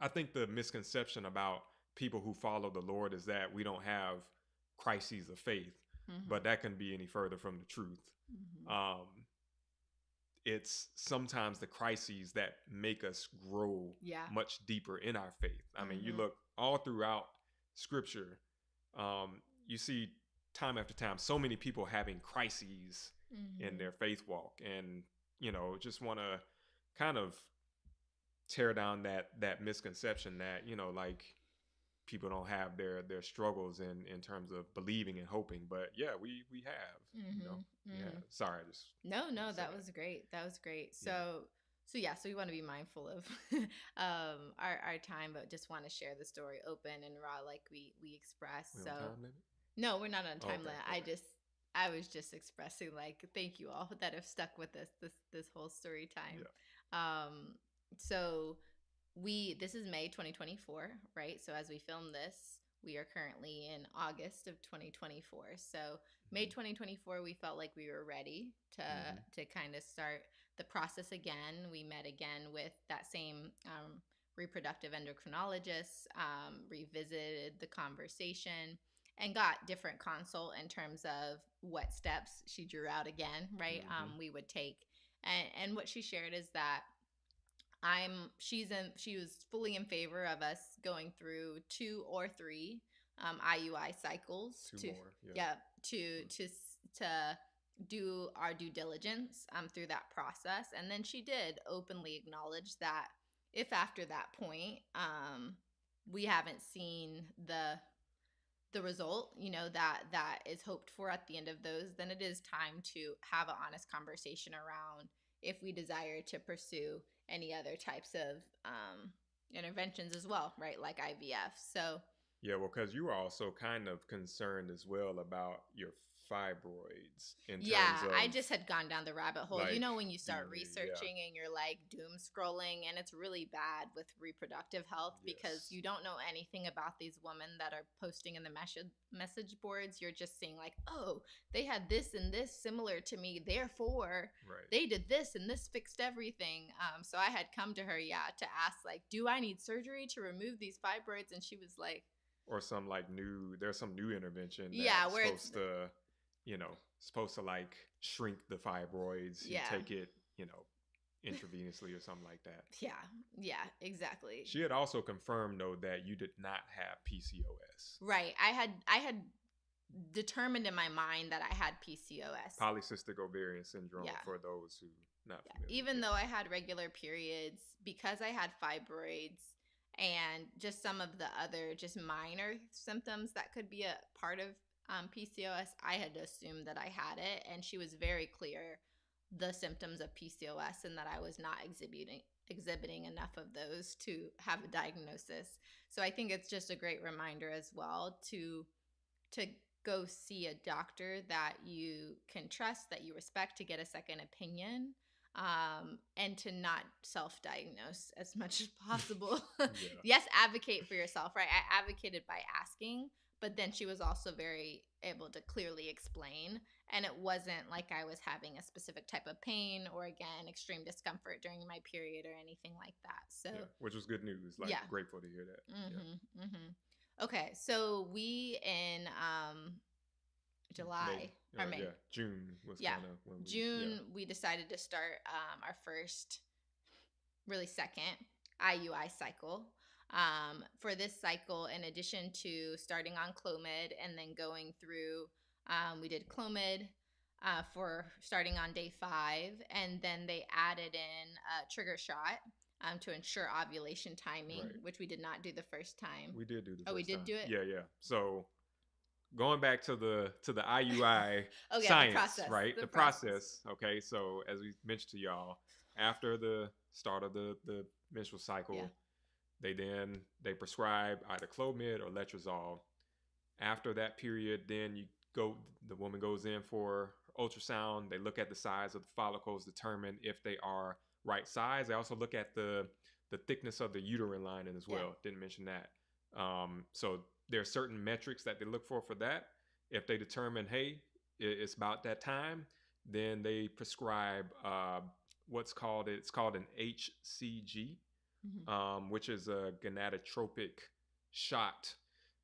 I think the misconception about people who follow the Lord is that we don't have crises of faith, Mm-hmm. but that can be any further from the truth. Mm-hmm. Um, it's sometimes the crises that make us grow Yeah. much deeper in our faith. I mean, you Mm-hmm. look all throughout Scripture, you see time after time so many people having crises in Mm-hmm. their faith walk, and just want to kind of tear down that misconception that like people don't have their struggles in terms of believing and hoping. But yeah, we have, Mm-hmm. we Mm-hmm. have. Sorry, I just No, want no, to say that that. was great. That was great. Yeah. So yeah, so we want to be mindful of our time, but just want to share the story open and raw, like we express. We So on time limit? no, we're not on Oh, time okay, limit. okay. I was just expressing like thank you all that have stuck with us this whole story time. Yeah. Um, so we this is May 2024, right? So as we film this, we are currently in August of 2024. So May Mm-hmm. 2024, we felt like we were ready Mm-hmm. to kind of start the process again. We met again with that same reproductive endocrinologist, revisited the conversation, and got different consult in terms of what steps she drew out again, right? Mm-hmm. We would take, and what she shared is that she was fully in favor of us going through 2 or 3 IUI cycles Two to more. Yeah. yeah to do our due diligence through that process. And then she did openly acknowledge that if after that point we haven't seen the result, that is hoped for at the end of those, then it is time to have an honest conversation around if we desire to pursue any other types of interventions as well, right? Like IVF. So Yeah, well, because you were also kind of concerned as well about your fibroids in terms yeah, I of just had gone down the rabbit hole. You like know, when you being start a, yeah, researching and you're like doom scrolling, and it's really bad with reproductive health because yes, you don't know anything about these women that are posting in the message boards. You're just seeing, like, oh, they had this and this similar to me, therefore right. they did this and this fixed everything. So I had come to her, yeah, to ask, like, do I need surgery to remove these fibroids? And she was like, Or some like there's some new intervention yeah, that's where it's, supposed to like shrink the fibroids. You yeah, take it, intravenously or something like that. yeah, yeah, exactly. She had also confirmed though that you did not have PCOS, Right. I had determined in my mind that I had PCOS. polycystic ovarian syndrome, Yeah. for those who not Yeah. familiar. Even Yeah. though I had regular periods, because I had fibroids and just some of the other just minor symptoms that could be a part of PCOS, I had assumed that I had it, and she was very clear the symptoms of PCOS and that I was not exhibiting enough of those to have a diagnosis. So I think it's just a great reminder as well to go see a doctor that you can trust, that you respect, to get a second opinion, and to not self-diagnose as much as possible. Yeah. Yes, advocate for yourself, right? I advocated by asking, but then she was also very able to clearly explain, and it wasn't like I was having a specific type of pain or, again, extreme discomfort during my period or anything like that. So Yeah, which was good news. Like, yeah. grateful to hear that. Yeah. Mm-hmm. Mm-hmm. Okay, so we in May July. or May. Yeah, June was Yeah, kind of when June we decided to start our first, really second IUI cycle. For this cycle, in addition to starting on Clomid and then going through, we did Clomid for starting on day 5, and then they added in a trigger shot to ensure ovulation timing, Right. which we did not do the first time. we did do the Oh, we first did time. do it? Yeah. So going back to the IUI Oh, yeah, the science, process. right? The process. Okay, so as we mentioned to y'all, after the start of the menstrual cycle, they prescribe either Clomid or Letrozole. After that period, then the woman goes in for ultrasound. They look at the size of the follicles, determine if they are right size. They also look at the thickness of the uterine lining as well. Yeah. Didn't mention that. So there are certain metrics that they look for that. If they determine, hey, it's about that time, then they prescribe it's called an HCG, which is a gonadotropic shot.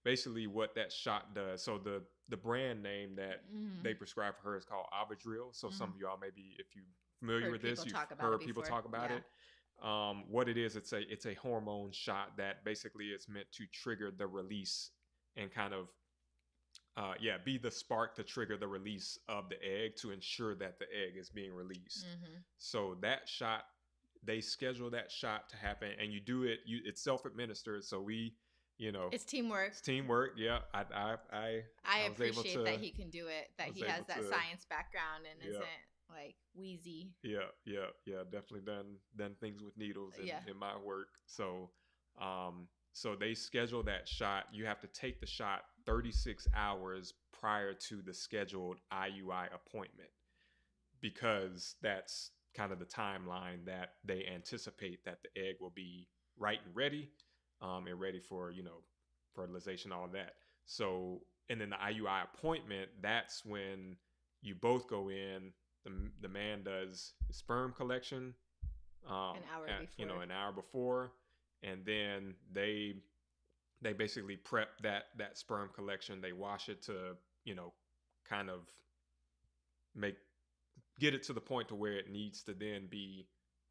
Basically, what that shot does. So the brand name that they prescribe for her is called Avadril. So some of y'all, maybe if you familiar with this, you've heard people talk about it. What it is, it's a hormone shot that basically is meant to trigger the release and kind of be the spark to trigger the release of the egg to ensure that the egg is being released. So that shot, they schedule that shot to happen, and you do it. It's self-administered, so it's teamwork. It's teamwork. Yeah, I appreciate that he can do it. That he has that science background and isn't like wheezy. Yeah. Definitely done things with needles in my work. So they schedule that shot. You have to take the shot 36 hours prior to the scheduled IUI appointment, because that's kind of the timeline that they anticipate that the egg will be right and ready for fertilization, all of that. So, and then the IUI appointment, that's when you both go in. The man does sperm collection an hour before, and then they basically prep that sperm collection. They wash it to kind of get it to the point to where it needs to then be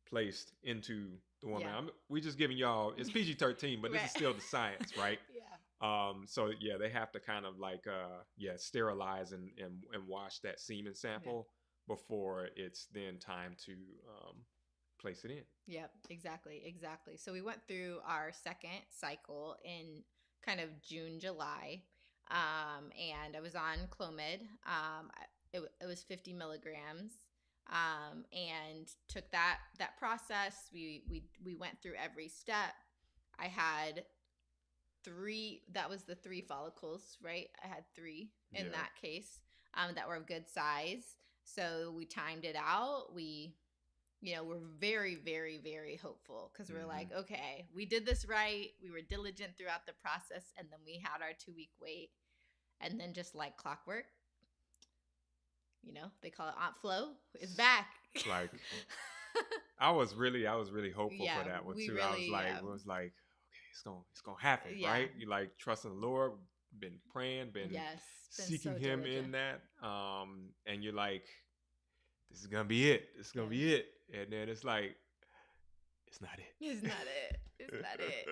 placed into the woman. We just giving y'all, it's PG-13, but this is still the science, right? So they have to kind of sterilize and wash that semen sample before it's then time to place it in. Yep, exactly. So we went through our second cycle in kind of June, July, and I was on Clomid. It was 50 milligrams, and took that process. We went through every step. I had 3. That was the 3 follicles, right? I had 3 in that case, that were of good size. So we timed it out. We're very, very, very hopeful, because we're like, okay, we did this right. We were diligent throughout the process, and then we had our 2-week wait, and then just like clockwork, they call it Aunt Flo is back. Like I was really hopeful for that one too. I was like, okay, it's gonna happen, right? You like trusting the Lord, been praying, been seeking Him in that, and you're like, this is gonna be it. It's gonna be it, and then it's like, it's not it. It's not it. It's not it.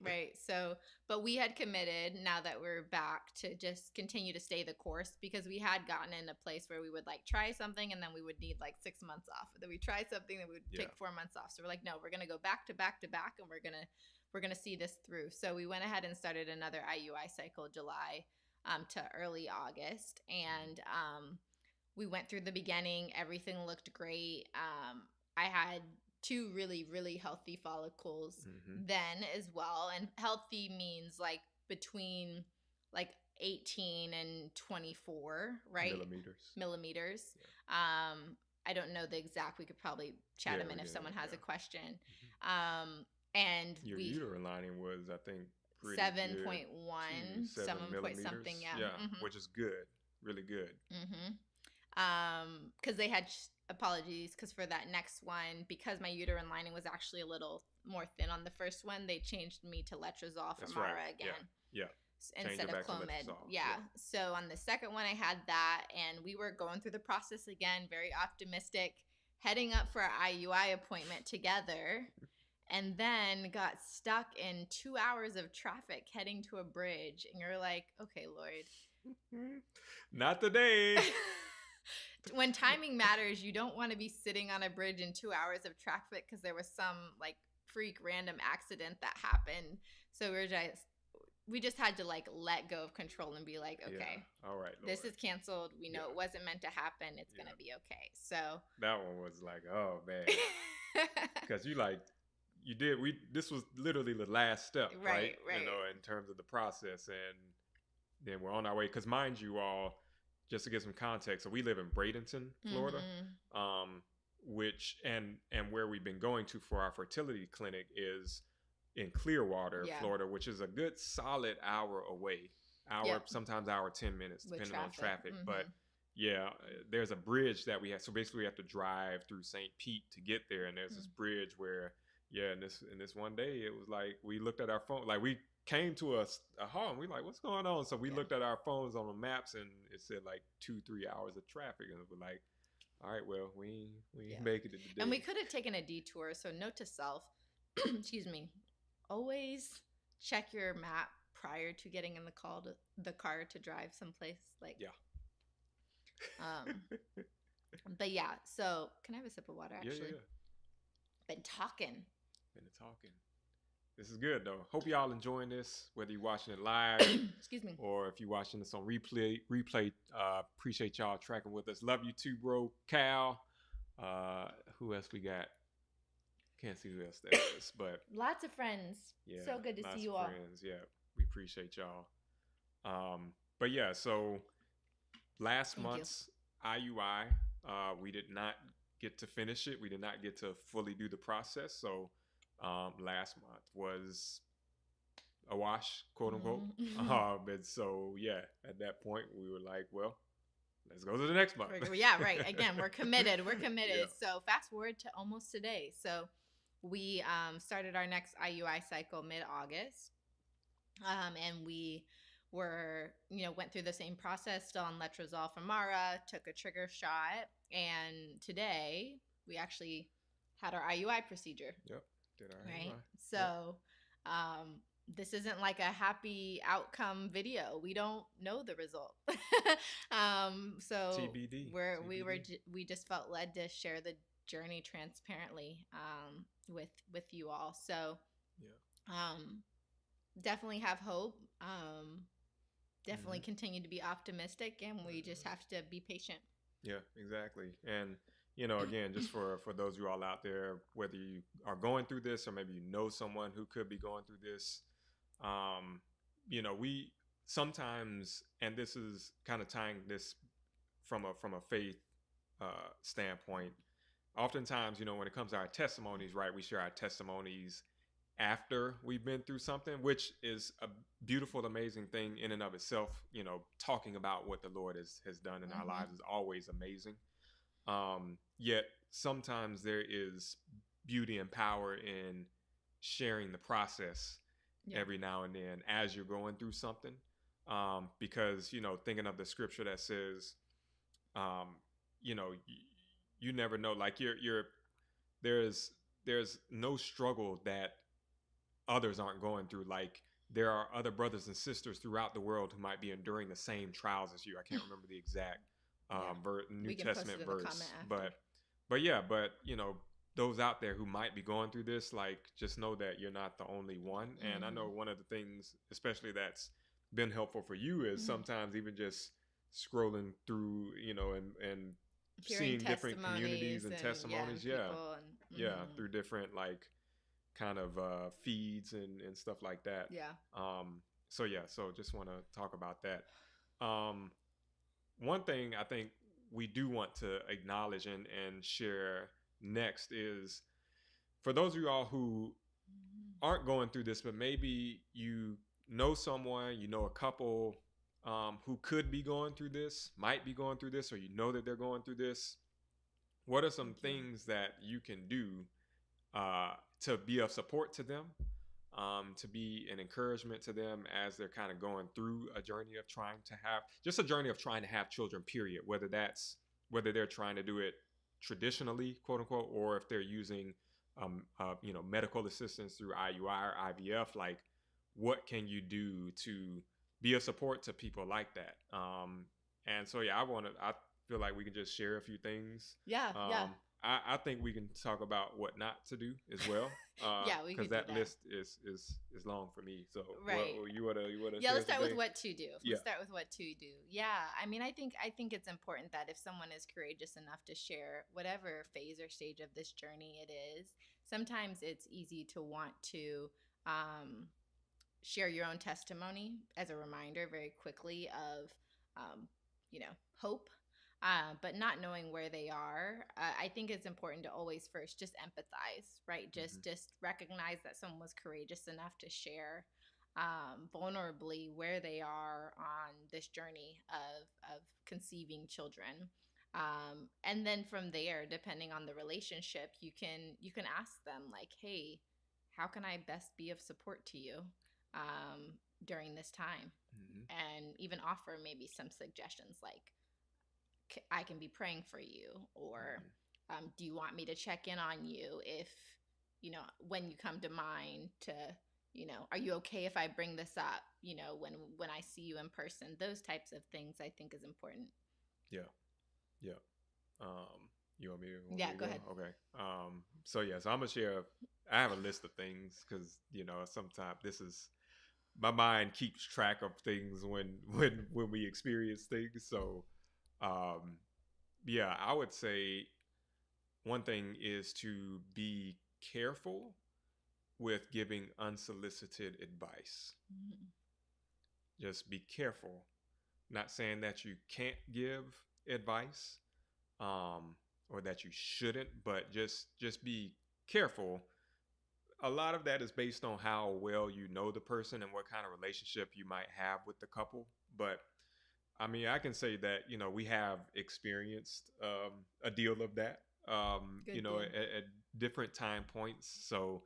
Right. So, but we had committed, now that we're back, to just continue to stay the course, because we had gotten in a place where we would try something and then we would need 6 months off. Then we try something that we would take 4 months off. So we're like, no, we're gonna go back to back to back, and we're gonna see this through. So we went ahead and started another IUI cycle, July to early August, and we went through the beginning. Everything looked great. I had 2 really, really healthy follicles then as well. And healthy means between 18 and 24, right? Millimeters. Yeah. I don't know the exact. We could probably chat them in if someone has a question. And your uterine lining was, I think, 7.1, 7 point something, which is good, really good. Because they had apologies, because for that next one, because my uterine lining was actually a little more thin on the first one, they changed me to Letrozole from Mara again. Yeah. Change instead it of back to Clomid. letrozole. Yeah. So on the second one, I had that, and we were going through the process again, very optimistic, heading up for our IUI appointment together, and then got stuck in 2 hours of traffic heading to a bridge. And you're like, okay, Lord. Not today. When timing matters, you don't want to be sitting on a bridge in 2 hours of traffic because there was some like freak random accident that happened. So we just had to like let go of control and be like, okay, all right, Lord. This is canceled. We know it wasn't meant to happen. It's gonna be okay. So that one was like, oh man, because this was literally the last step, right? You know, in terms of the process, and then we're on our way. Because mind you all, just to give some context, so we live in Bradenton, Florida, which and where we've been going to for our fertility clinic is in Clearwater, Florida, which is a good solid hour away. Sometimes hour 10 minutes, depending on traffic. But yeah, there's a bridge that we have. So basically, we have to drive through St. Pete to get there, and there's this bridge where, in this one day, it was like we looked at our phone, like we came to a halt, and we like, what's going on? So we looked at our phones on the maps, and it said like 2-3 hours of traffic, and we're like, all right, well, we make it today. And we could have taken a detour. So note to self, excuse me, always check your map prior to getting in the car to drive someplace. Like but yeah. So can I have a sip of water? Actually, been talking. This is good though. Hope y'all enjoying this, whether you're watching it live, excuse me, or if you're watching this on replay. Appreciate y'all tracking with us. Love you too, bro. Cal. Who else we got? Can't see who else that is, but lots of friends. Yeah, so good to see you all. Friends. Yeah, we appreciate y'all. But yeah, so last month's IUI, we did not get to finish it. We did not get to fully do the process. So last month was a wash, quote unquote. And so yeah, at that point we were like, well, let's go to the next month. Yeah, right. Again, we're committed. So fast forward to almost today. So we started our next IUI cycle mid-August, and we went through the same process, still on letrozole from Mara, took a trigger shot, and today we actually had our IUI procedure. Yep, did our right? IUI. So this isn't like a happy outcome video. We don't know the result. So TBD. We just felt led to share the journey transparently with you all. So definitely have hope. Definitely continue to be optimistic, and we just have to be patient. Yeah, exactly. And again, just for those of you all out there, whether you are going through this or maybe you know someone who could be going through this, we sometimes, and this is kind of tying this from a faith standpoint. Oftentimes, when it comes to our testimonies, right, we share our testimonies after we've been through something, which is a beautiful, amazing thing in and of itself. Talking about what the Lord has done in our lives is always amazing. Yet sometimes there is beauty and power in sharing the process every now and then as you're going through something. Because, thinking of the scripture that says, you never know, like there's no struggle that others aren't going through. Like there are other brothers and sisters throughout the world who might be enduring the same trials as you. I can't remember the exact New Testament verse, but those out there who might be going through this, like, just know that you're not the only one. And I know one of the things, especially that's been helpful for you, is sometimes even just scrolling through, and seeing different communities and testimonies, through different like kind of feeds and stuff like that. So just want to talk about that. One thing I think we do want to acknowledge and share next is, for those of you all who aren't going through this, but maybe you know someone, a couple who could be going through this, might be going through this, or that they're going through this. What are some things that you can do to be of support to them? to be an encouragement to them as they're kind of going through a journey of trying to have just a journey of trying to have children, period. Whether they're trying to do it traditionally, quote unquote, or if they're using, medical assistance through IUI or IVF. Like, what can you do to be a support to people like that? And so, yeah, I feel like we can just share a few things. Yeah, yeah. I think we can talk about what not to do as well, Yeah, we because could do that that. list is long for me. So, Right. you wanna Yeah, share let's start with something? what to do. Yeah. Let's start with what to do. Yeah, I mean, I think it's important that if someone is courageous enough to share whatever phase or stage of this journey it is, sometimes it's easy to want to um, share your own testimony as a reminder very quickly of, um, hope, but not knowing where they are. I think it's important to always first just empathize, right? Hmm. Just recognize that someone was courageous enough to share vulnerably where they are on this journey of conceiving children. And then from there, depending on the relationship, you can ask them like, hey, how can I best be of support to you during this time? Hmm. And even offer maybe some suggestions like, I can be praying for you, or Hmm. do you want me to check in on you if, when you come to mind to, are you okay if I bring this up, when I see you in person? Those types of things I think is important. Yeah. Yeah. You want me Yeah, to go go? ahead. Okay. So yeah, so I'm gonna share. I have a list of things because sometimes this is my mind keeps track of things when we experience things. So, um, yeah, I would say one thing is to be careful with giving unsolicited advice. Mhm. Just be careful. Not saying that you can't give advice, or that you shouldn't, but just be careful. A lot of that is based on how well you know the person and what kind of relationship you might have with the couple. But I mean, I can say that we have experienced a deal of that, Good deal. at different time points. So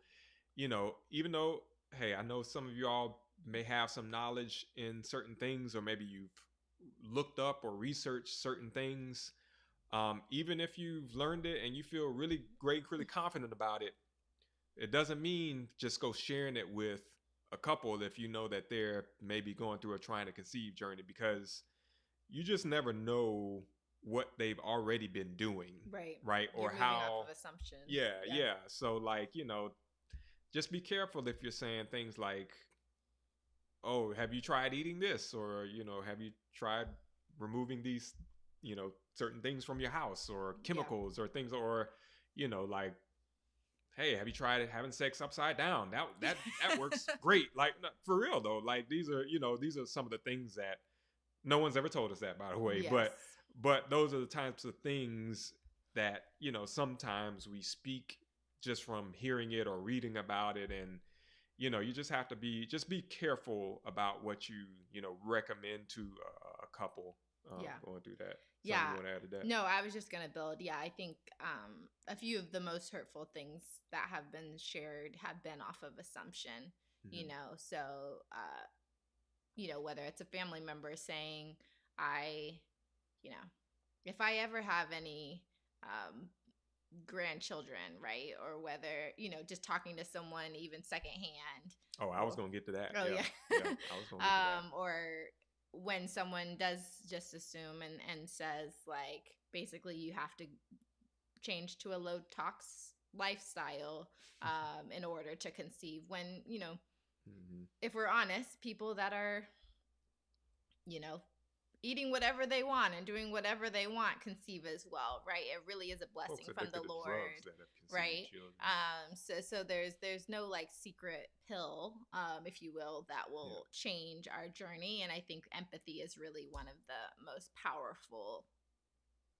even though, hey, I know some of you all may have some knowledge in certain things, or maybe you've looked up or researched certain things. Even if you've learned it and you feel really great, really confident about it, it doesn't mean just go sharing it with a couple if you know that they're maybe going through a trying to conceive journey, because you just never know what they've already been doing, Right. right? You're Or moving off how, of assumptions. yeah, Yeah. yeah. So, like, just be careful if you're saying things like, oh, have you tried eating this? Or, have you tried removing these, certain things from your house, or Yeah. chemicals or things, or, like, hey, have you tried having sex upside down? That works great. Like, for real though, like, these are some of the things that no one's ever told us that, by the way. Yes. But those are the types of things that sometimes we speak just from hearing it or reading about it. And you just be careful about what you recommend to a couple Yeah. going through that. Something Yeah. you want to add to that? No, I was just going to build. Yeah, I think a few of the most hurtful things that have been shared have been off of assumption, Mm-hmm. So, whether it's a family member saying, I, you know, if I ever have any um, grandchildren, right? Or whether, just talking to someone even secondhand. Oh, I was Or, gonna get to that. oh, Yeah, yeah. yeah, I was gonna get to that. Or when someone does just assume and says, like, basically you have to change to a low tox lifestyle in order to conceive, when, Mm-hmm. if we're honest, people that are, you know, eating whatever they want and doing whatever they want conceive as well, right? It really is a blessing Folks from the addicted to drugs Lord, that have conceived right? children. So there's no like secret pill, if you will, that Yeah. will change our journey. And I think empathy is really one of the most powerful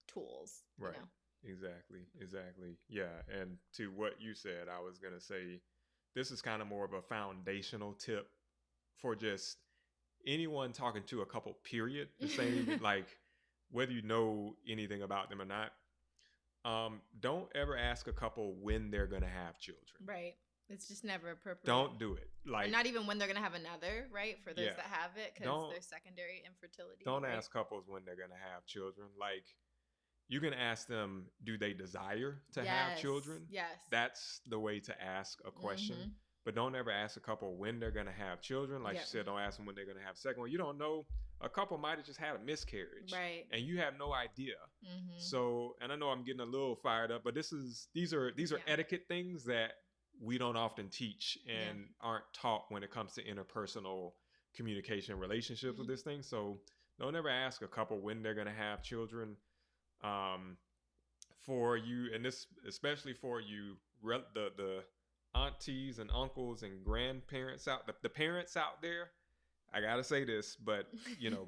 tools, Right. Exactly. Yeah. And to what you said, I was gonna say this is kind of more of a foundational tip for just anyone talking to a couple, period. Just saying, even like whether you know anything about them or not. Don't ever ask a couple when they're gonna have children. Right. It's just never appropriate. Don't do it. And Like, not even when they're going to have another, right? For those yeah, that have it, because don't there's secondary infertility, don't right? ask couples when they're gonna have children. Like, you can ask them, do they desire to have Yes. children? Yes. That's the way to ask a question. Mm-hmm. But don't ever ask a couple when they're going to have children. Like you Yep. said, don't ask them when they're going to have a second one. You don't know. A couple might have just had a miscarriage. Right. And you have no idea. Mm-hmm. So, and I know I'm getting a little fired up, but these are etiquette things that we don't often teach and aren't taught when it comes to interpersonal communication relationships with this thing. So don't ever ask a couple when they're going to have children. Um, for you, and this especially for you, the aunties and uncles and grandparents the parents out there. I gotta say this, but you know,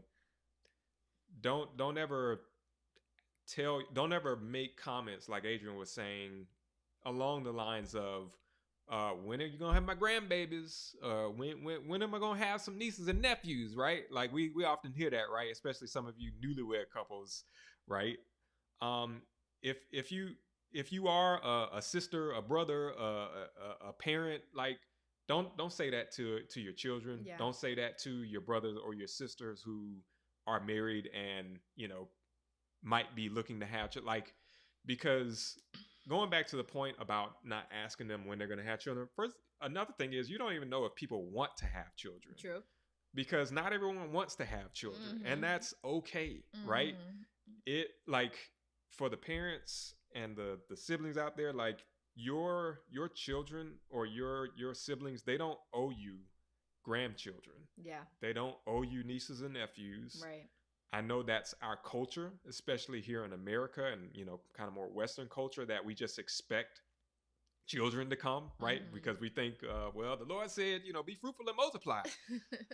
don't ever don't ever make comments like Adrian was saying along the lines of, when are you gonna have my grandbabies? When am I gonna have some nieces and nephews? Right? Like we often hear that, right? Especially some of you newlywed couples, right? Um, if you are a sister, a brother, a parent, like don't say that to your children. Yeah. Don't say that to your brothers or your sisters who are married and might be looking to have like, because going back to the point about not asking them when they're going to have children. First, another thing is you don't even know if people want to have children. True. Because not everyone wants to have children, and that's okay, right? It like for the parents and the siblings out there, like your children or your siblings, they don't owe you grandchildren. Yeah. They don't owe you nieces and nephews. Right. I know that's our culture, especially here in America and kind of more Western culture, that we just expect children to come, right? Because we think, well, the Lord said, be fruitful and multiply,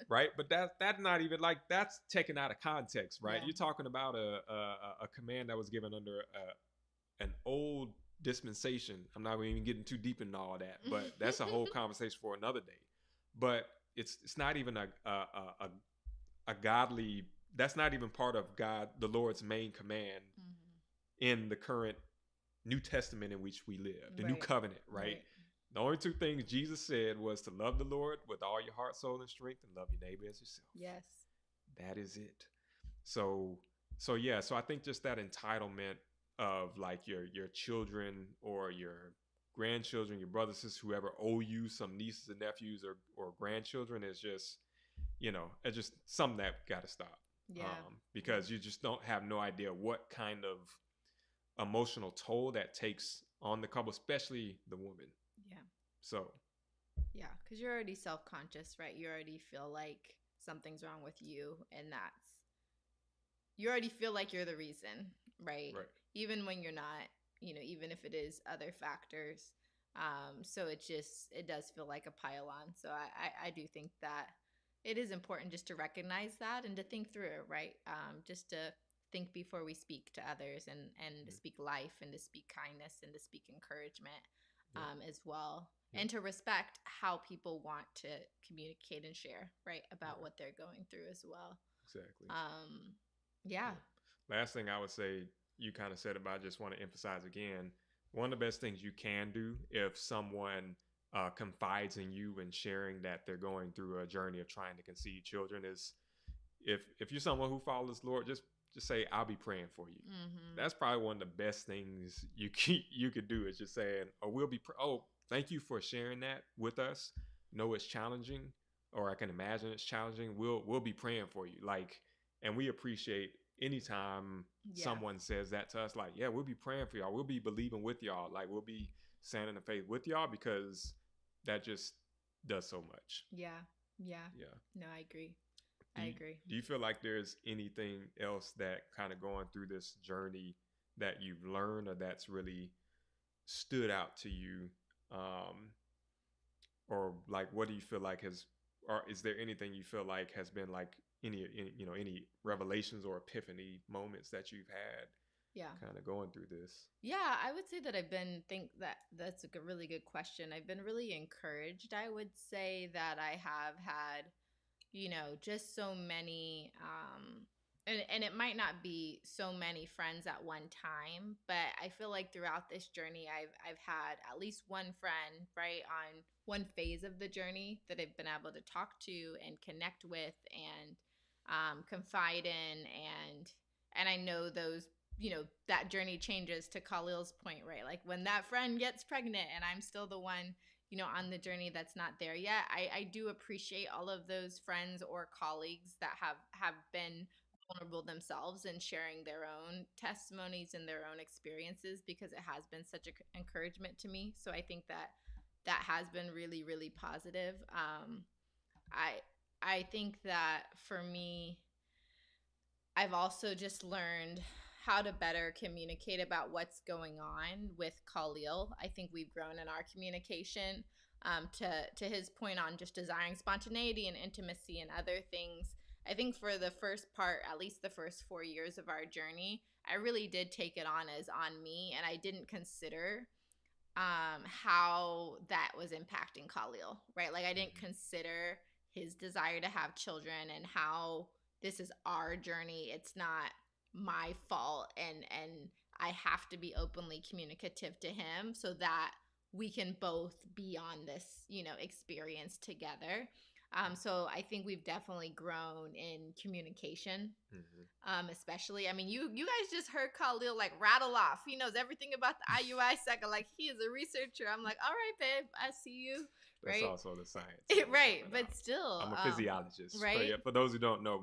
right? But that's not even like, that's taken out of context, right? Yeah. You're talking about a command that was given under an old dispensation. I'm not even getting too deep into all that, but that's a whole conversation for another day. But it's not even a godly. That's not even part of God, the Lord's main command in the current New Testament in which we live, the New Covenant, right? The only two things Jesus said was to love the Lord with all your heart, soul, and strength, and love your neighbor as yourself. Yes. That is it. So yeah. So I think just that entitlement of like your children or your grandchildren, your brothers, sisters, whoever owe you some nieces and nephews or grandchildren is just, it's just something that got to stop. Yeah. Because you just don't have no idea what kind of emotional toll that takes on the couple, especially the woman. Yeah. So. Yeah, because you're already self-conscious, right? You already feel like something's wrong with you, and you already feel like you're the reason, right? Right. Even when you're not, even if it is other factors. So it does feel like a pile on. So I do think that it is important just to recognize that and to think through it, right? Just to think before we speak to others and to speak life and to speak kindness and to speak encouragement as well. Yeah. And to respect how people want to communicate and share, right, about what they're going through as well. Exactly. Yeah. Last thing I would say, you kind of said about, I just want to emphasize again, one of the best things you can do if someone confides in you and sharing that they're going through a journey of trying to conceive children is, if you're someone who follows the Lord, just say, I'll be praying for you. That's probably one of the best things you could do, is just saying, or thank you for sharing that with us. Know it's challenging, or I can imagine it's challenging. We'll be praying for you. Like, and we appreciate anytime someone says that to us, like, yeah, we'll be praying for y'all. We'll be believing with y'all. Like, we'll be standing in faith with y'all, because that just does so much. Yeah. No, I agree. Do you feel like there's anything else that kind of going through this journey that you've learned or that's really stood out to you? Or like, what do you feel like or is there anything you feel like has been like any revelations or epiphany moments that you've had? Yeah. Kind of going through this. Yeah, I would say that that's a really good question. I've been really encouraged. I would say that I have had, just so many and it might not be so many friends at one time, but I feel like throughout this journey I've had at least one friend, right, on one phase of the journey that I've been able to talk to and connect with and confide in, and I know those, that journey changes, to Khalil's point, right? Like when that friend gets pregnant and I'm still the one, on the journey that's not there yet. I do appreciate all of those friends or colleagues that have been vulnerable themselves and sharing their own testimonies and their own experiences, because it has been such an encouragement to me. So I think that has been really, really positive. I think that for me, I've also just learned how to better communicate about what's going on with Khalil. I think we've grown in our communication, to his point on just desiring spontaneity and intimacy and other things. I think for the first part, at least the first 4 years of our journey, I really did take it on as on me, and I didn't consider how that was impacting Khalil, right? Like I didn't consider his desire to have children and how this is our journey. It's not my fault, and I have to be openly communicative to him so that we can both be on this, experience together. So I think we've definitely grown in communication, especially. I mean, you guys just heard Khalil like rattle off. He knows everything about the IUI sector. Like he is a researcher. I'm like, all right, babe, I see you. That's Right, also the science. right, but still, I'm a physiologist. right? For those who don't know,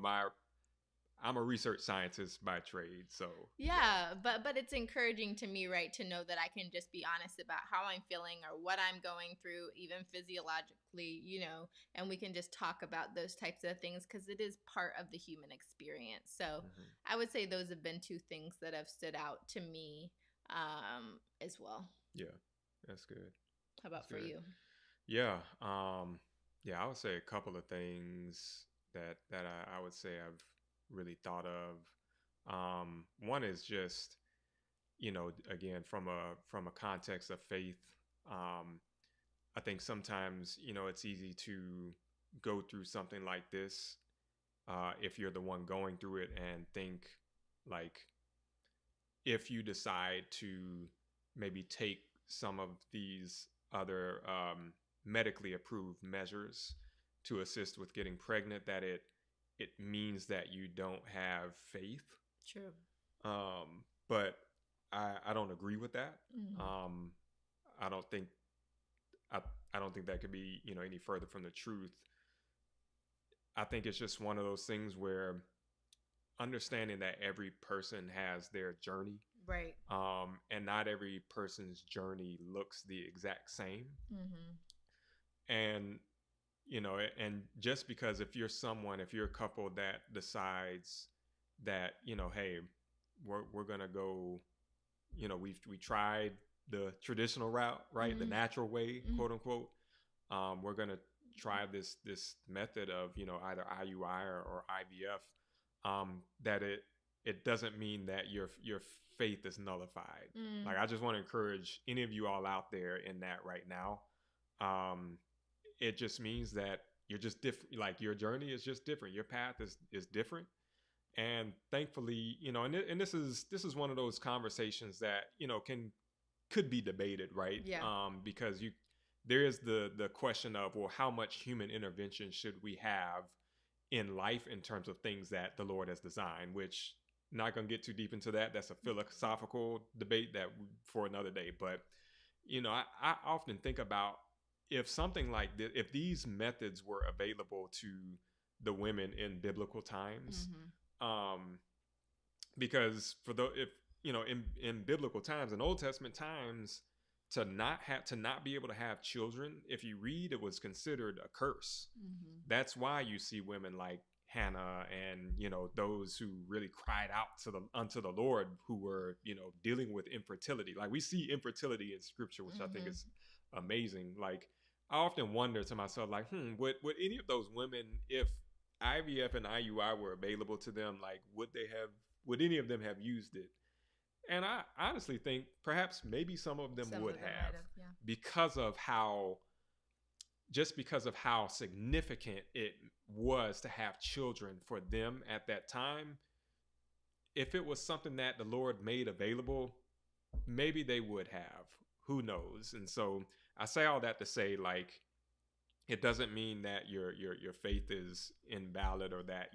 I'm a research scientist by trade. So Yeah, but it's encouraging to me, right, to know that I can just be honest about how I'm feeling or what I'm going through, even physiologically, and we can just talk about those types of things because it is part of the human experience. So I would say those have been two things that have stood out to me, as well. Yeah, that's good. How about for you? Yeah, yeah, I would say a couple of things that I would say I've really thought of. One is just, again, from a context of faith. I think sometimes, it's easy to go through something like this, if you're the one going through it, and think like, if you decide to maybe take some of these other medically approved measures to assist with getting pregnant, that it means that you don't have faith. True. But I don't agree with that. Mm-hmm. I don't think I, I don't think that could be, any further from the truth. I think it's just one of those things where understanding that every person has their journey, Right. And not every person's journey looks the exact same. And and just because if you're a couple that decides that, hey, we're gonna go, we tried the traditional route, right, the natural way, quote unquote. We're gonna try this method of, either IUI or IVF. That it doesn't mean that your faith is nullified. Like, I just want to encourage any of you all out there in that right now. It just means that you're just different. Like, your journey is just different. Your path is different. And thankfully, and this is one of those conversations that, could be debated, right? Yeah. Because there is the question of, well, how much human intervention should we have in life in terms of things that the Lord has designed, which I'm not going to get too deep into that. That's a philosophical debate that for another day. But, I often think about, if something like this, if these methods were available to the women in biblical times, because if, in biblical times, in Old Testament times, to not be able to have children, if you read, it was considered a curse. That's why you see women like Hannah and, those who really cried out unto the Lord, who were, dealing with infertility. Like, we see infertility in scripture, which I think is amazing. Like, I often wonder to myself, like, would any of those women, if IVF and IUI were available to them, like, would any of them have used it? And I honestly think perhaps maybe some of them would have, yeah. because of how significant it was to have children for them at that time. if it was something that the Lord made available, maybe they would have. Who knows? And so I say all that to say, like, it doesn't mean that your faith is invalid, or that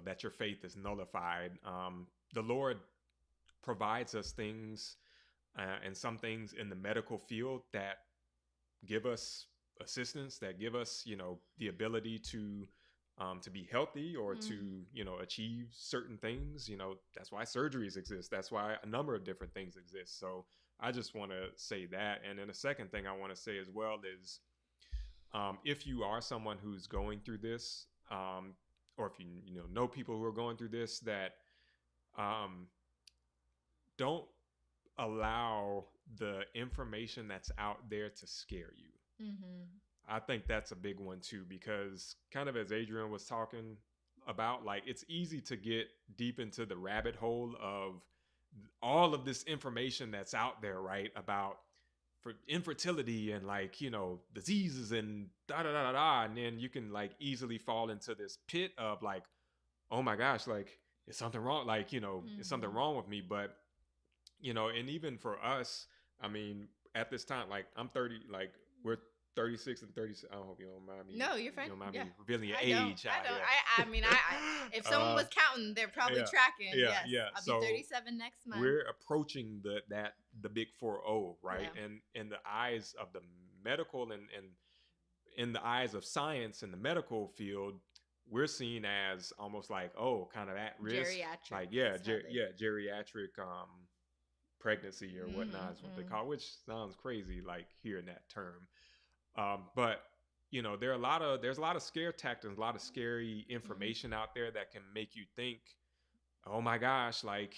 that your faith is nullified. The Lord provides us things, and some things in the medical field that give us assistance, that give us the ability to be healthy, or to achieve certain things. That's why surgeries exist. That's why a number of different things exist. So I just want to say that. And then the second thing I want to say as well is, if you are someone who's going through this, or if you know people who are going through this, that um, don't allow the information that's out there to scare you. Mm-hmm. I think that's a big one too, because kind of as Adrian was talking about, like, it's easy to get deep into the rabbit hole of all of this information that's out there, right? About for infertility and, like, diseases and da da da da da. And then you can, like, easily fall into this pit of, like, oh my gosh, like, is something wrong? Like, is something Mm-hmm. wrong with me? But and even for us, I mean, at this time, like, I'm 30, like, we're 36 and 36. I hope you don't mind me. No, you're You fine. don't mind Yeah. me revealing your I don't. age. I don't. I mean, if Yeah. someone was counting, they're probably Yeah. tracking. Yeah. Yes. Yeah. I'll be So 37 next month. we're approaching the big 40, right? Yeah. And in the eyes of the medical, and in the eyes of science in the medical field, we're seen as almost like, oh, kind of at risk. Geriatric. Like, geriatric pregnancy or whatnot is what they call it, which sounds crazy, like, hearing that term. But there's a lot of scare tactics, a lot of scary information out there that can make you think, oh my gosh, like,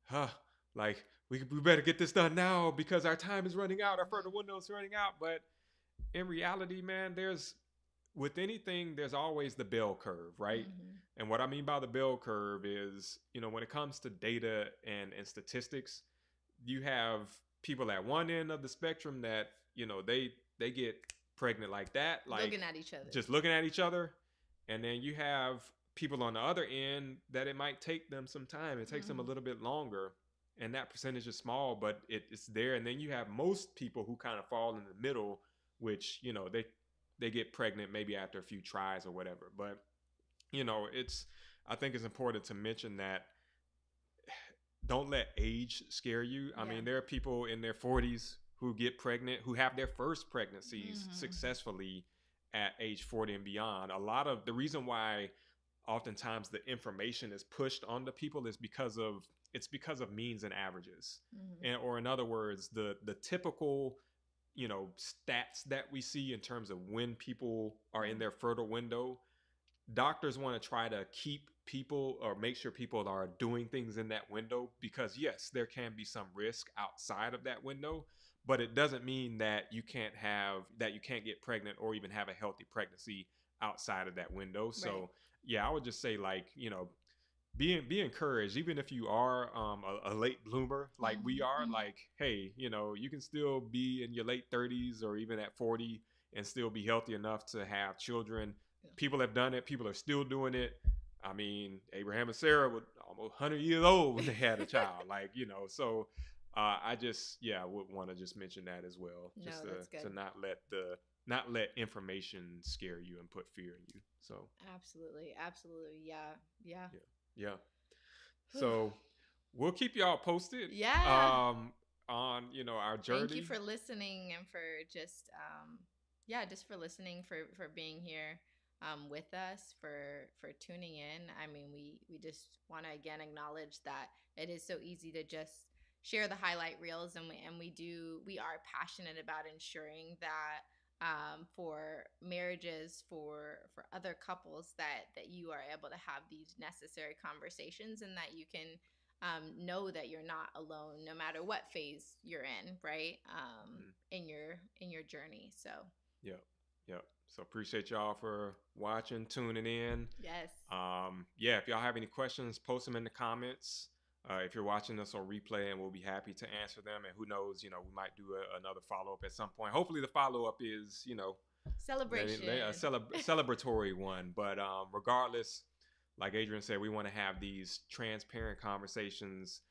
huh, like, we better get this done now because our time is running out, our fertile window is running out. But in reality, man, with anything, there's always the bell curve, right? Mm-hmm. And what I mean by the bell curve is, when it comes to data and statistics, you have people at one end of the spectrum that, they get pregnant like that, like, looking at each other. Just looking at each other. And then you have people on the other end that it might take them some time. It takes them a little bit longer. And that percentage is small, but it's there. And then you have most people who kind of fall in the middle, which, they get pregnant maybe after a few tries or whatever. But, I think it's important to mention that don't let age scare you. I mean, there are people in their 40s who get pregnant, who have their first pregnancies successfully at age 40 and beyond. A lot of the reason why oftentimes the information is pushed onto people is because of means and averages. Or in other words, the typical stats that we see in terms of when people are in their fertile window. Doctors want to try to keep people, or make sure people are doing things in that window, because yes, there can be some risk outside of that window, but it doesn't mean that you can't get pregnant or even have a healthy pregnancy outside of that window. So yeah, I would just say, like, be encouraged, even if you are a late bloomer like we are. Like, hey, you can still be in your late 30s or even at 40 and still be healthy enough to have children. People have done it. People are still doing it. I mean, Abraham and Sarah were almost 100 years old when they had a child. Like, so I just, would want to just mention that as well. Just to not let information scare you and put fear in you. So absolutely. Yeah. Yeah. So we'll keep y'all posted. Yeah. On our journey. Thank you for listening, and for just just for listening, for being here with us, for tuning in. I mean, we just want to again acknowledge that it is so easy to just share the highlight reels, and we are passionate about ensuring that for marriages, for other couples, that you are able to have these necessary conversations, and that you can know that you're not alone, no matter what phase you're in, right? In your journey. So Yep. So appreciate y'all for watching, tuning in. Yes. If y'all have any questions, post them in the comments. If you're watching us on replay, and we'll be happy to answer them. And who knows, we might do another follow-up at some point. Hopefully the follow-up is, celebration, a celebratory one. But regardless, like Adrian said, we want to have these transparent conversations.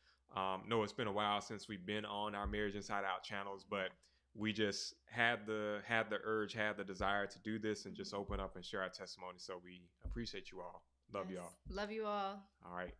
No, it's been a while since we've been on our Marriage Inside Out channels, but we just had the urge, had the desire to do this and just open up and share our testimony. So we appreciate you all. Love Yes. y'all. Love you all. All right.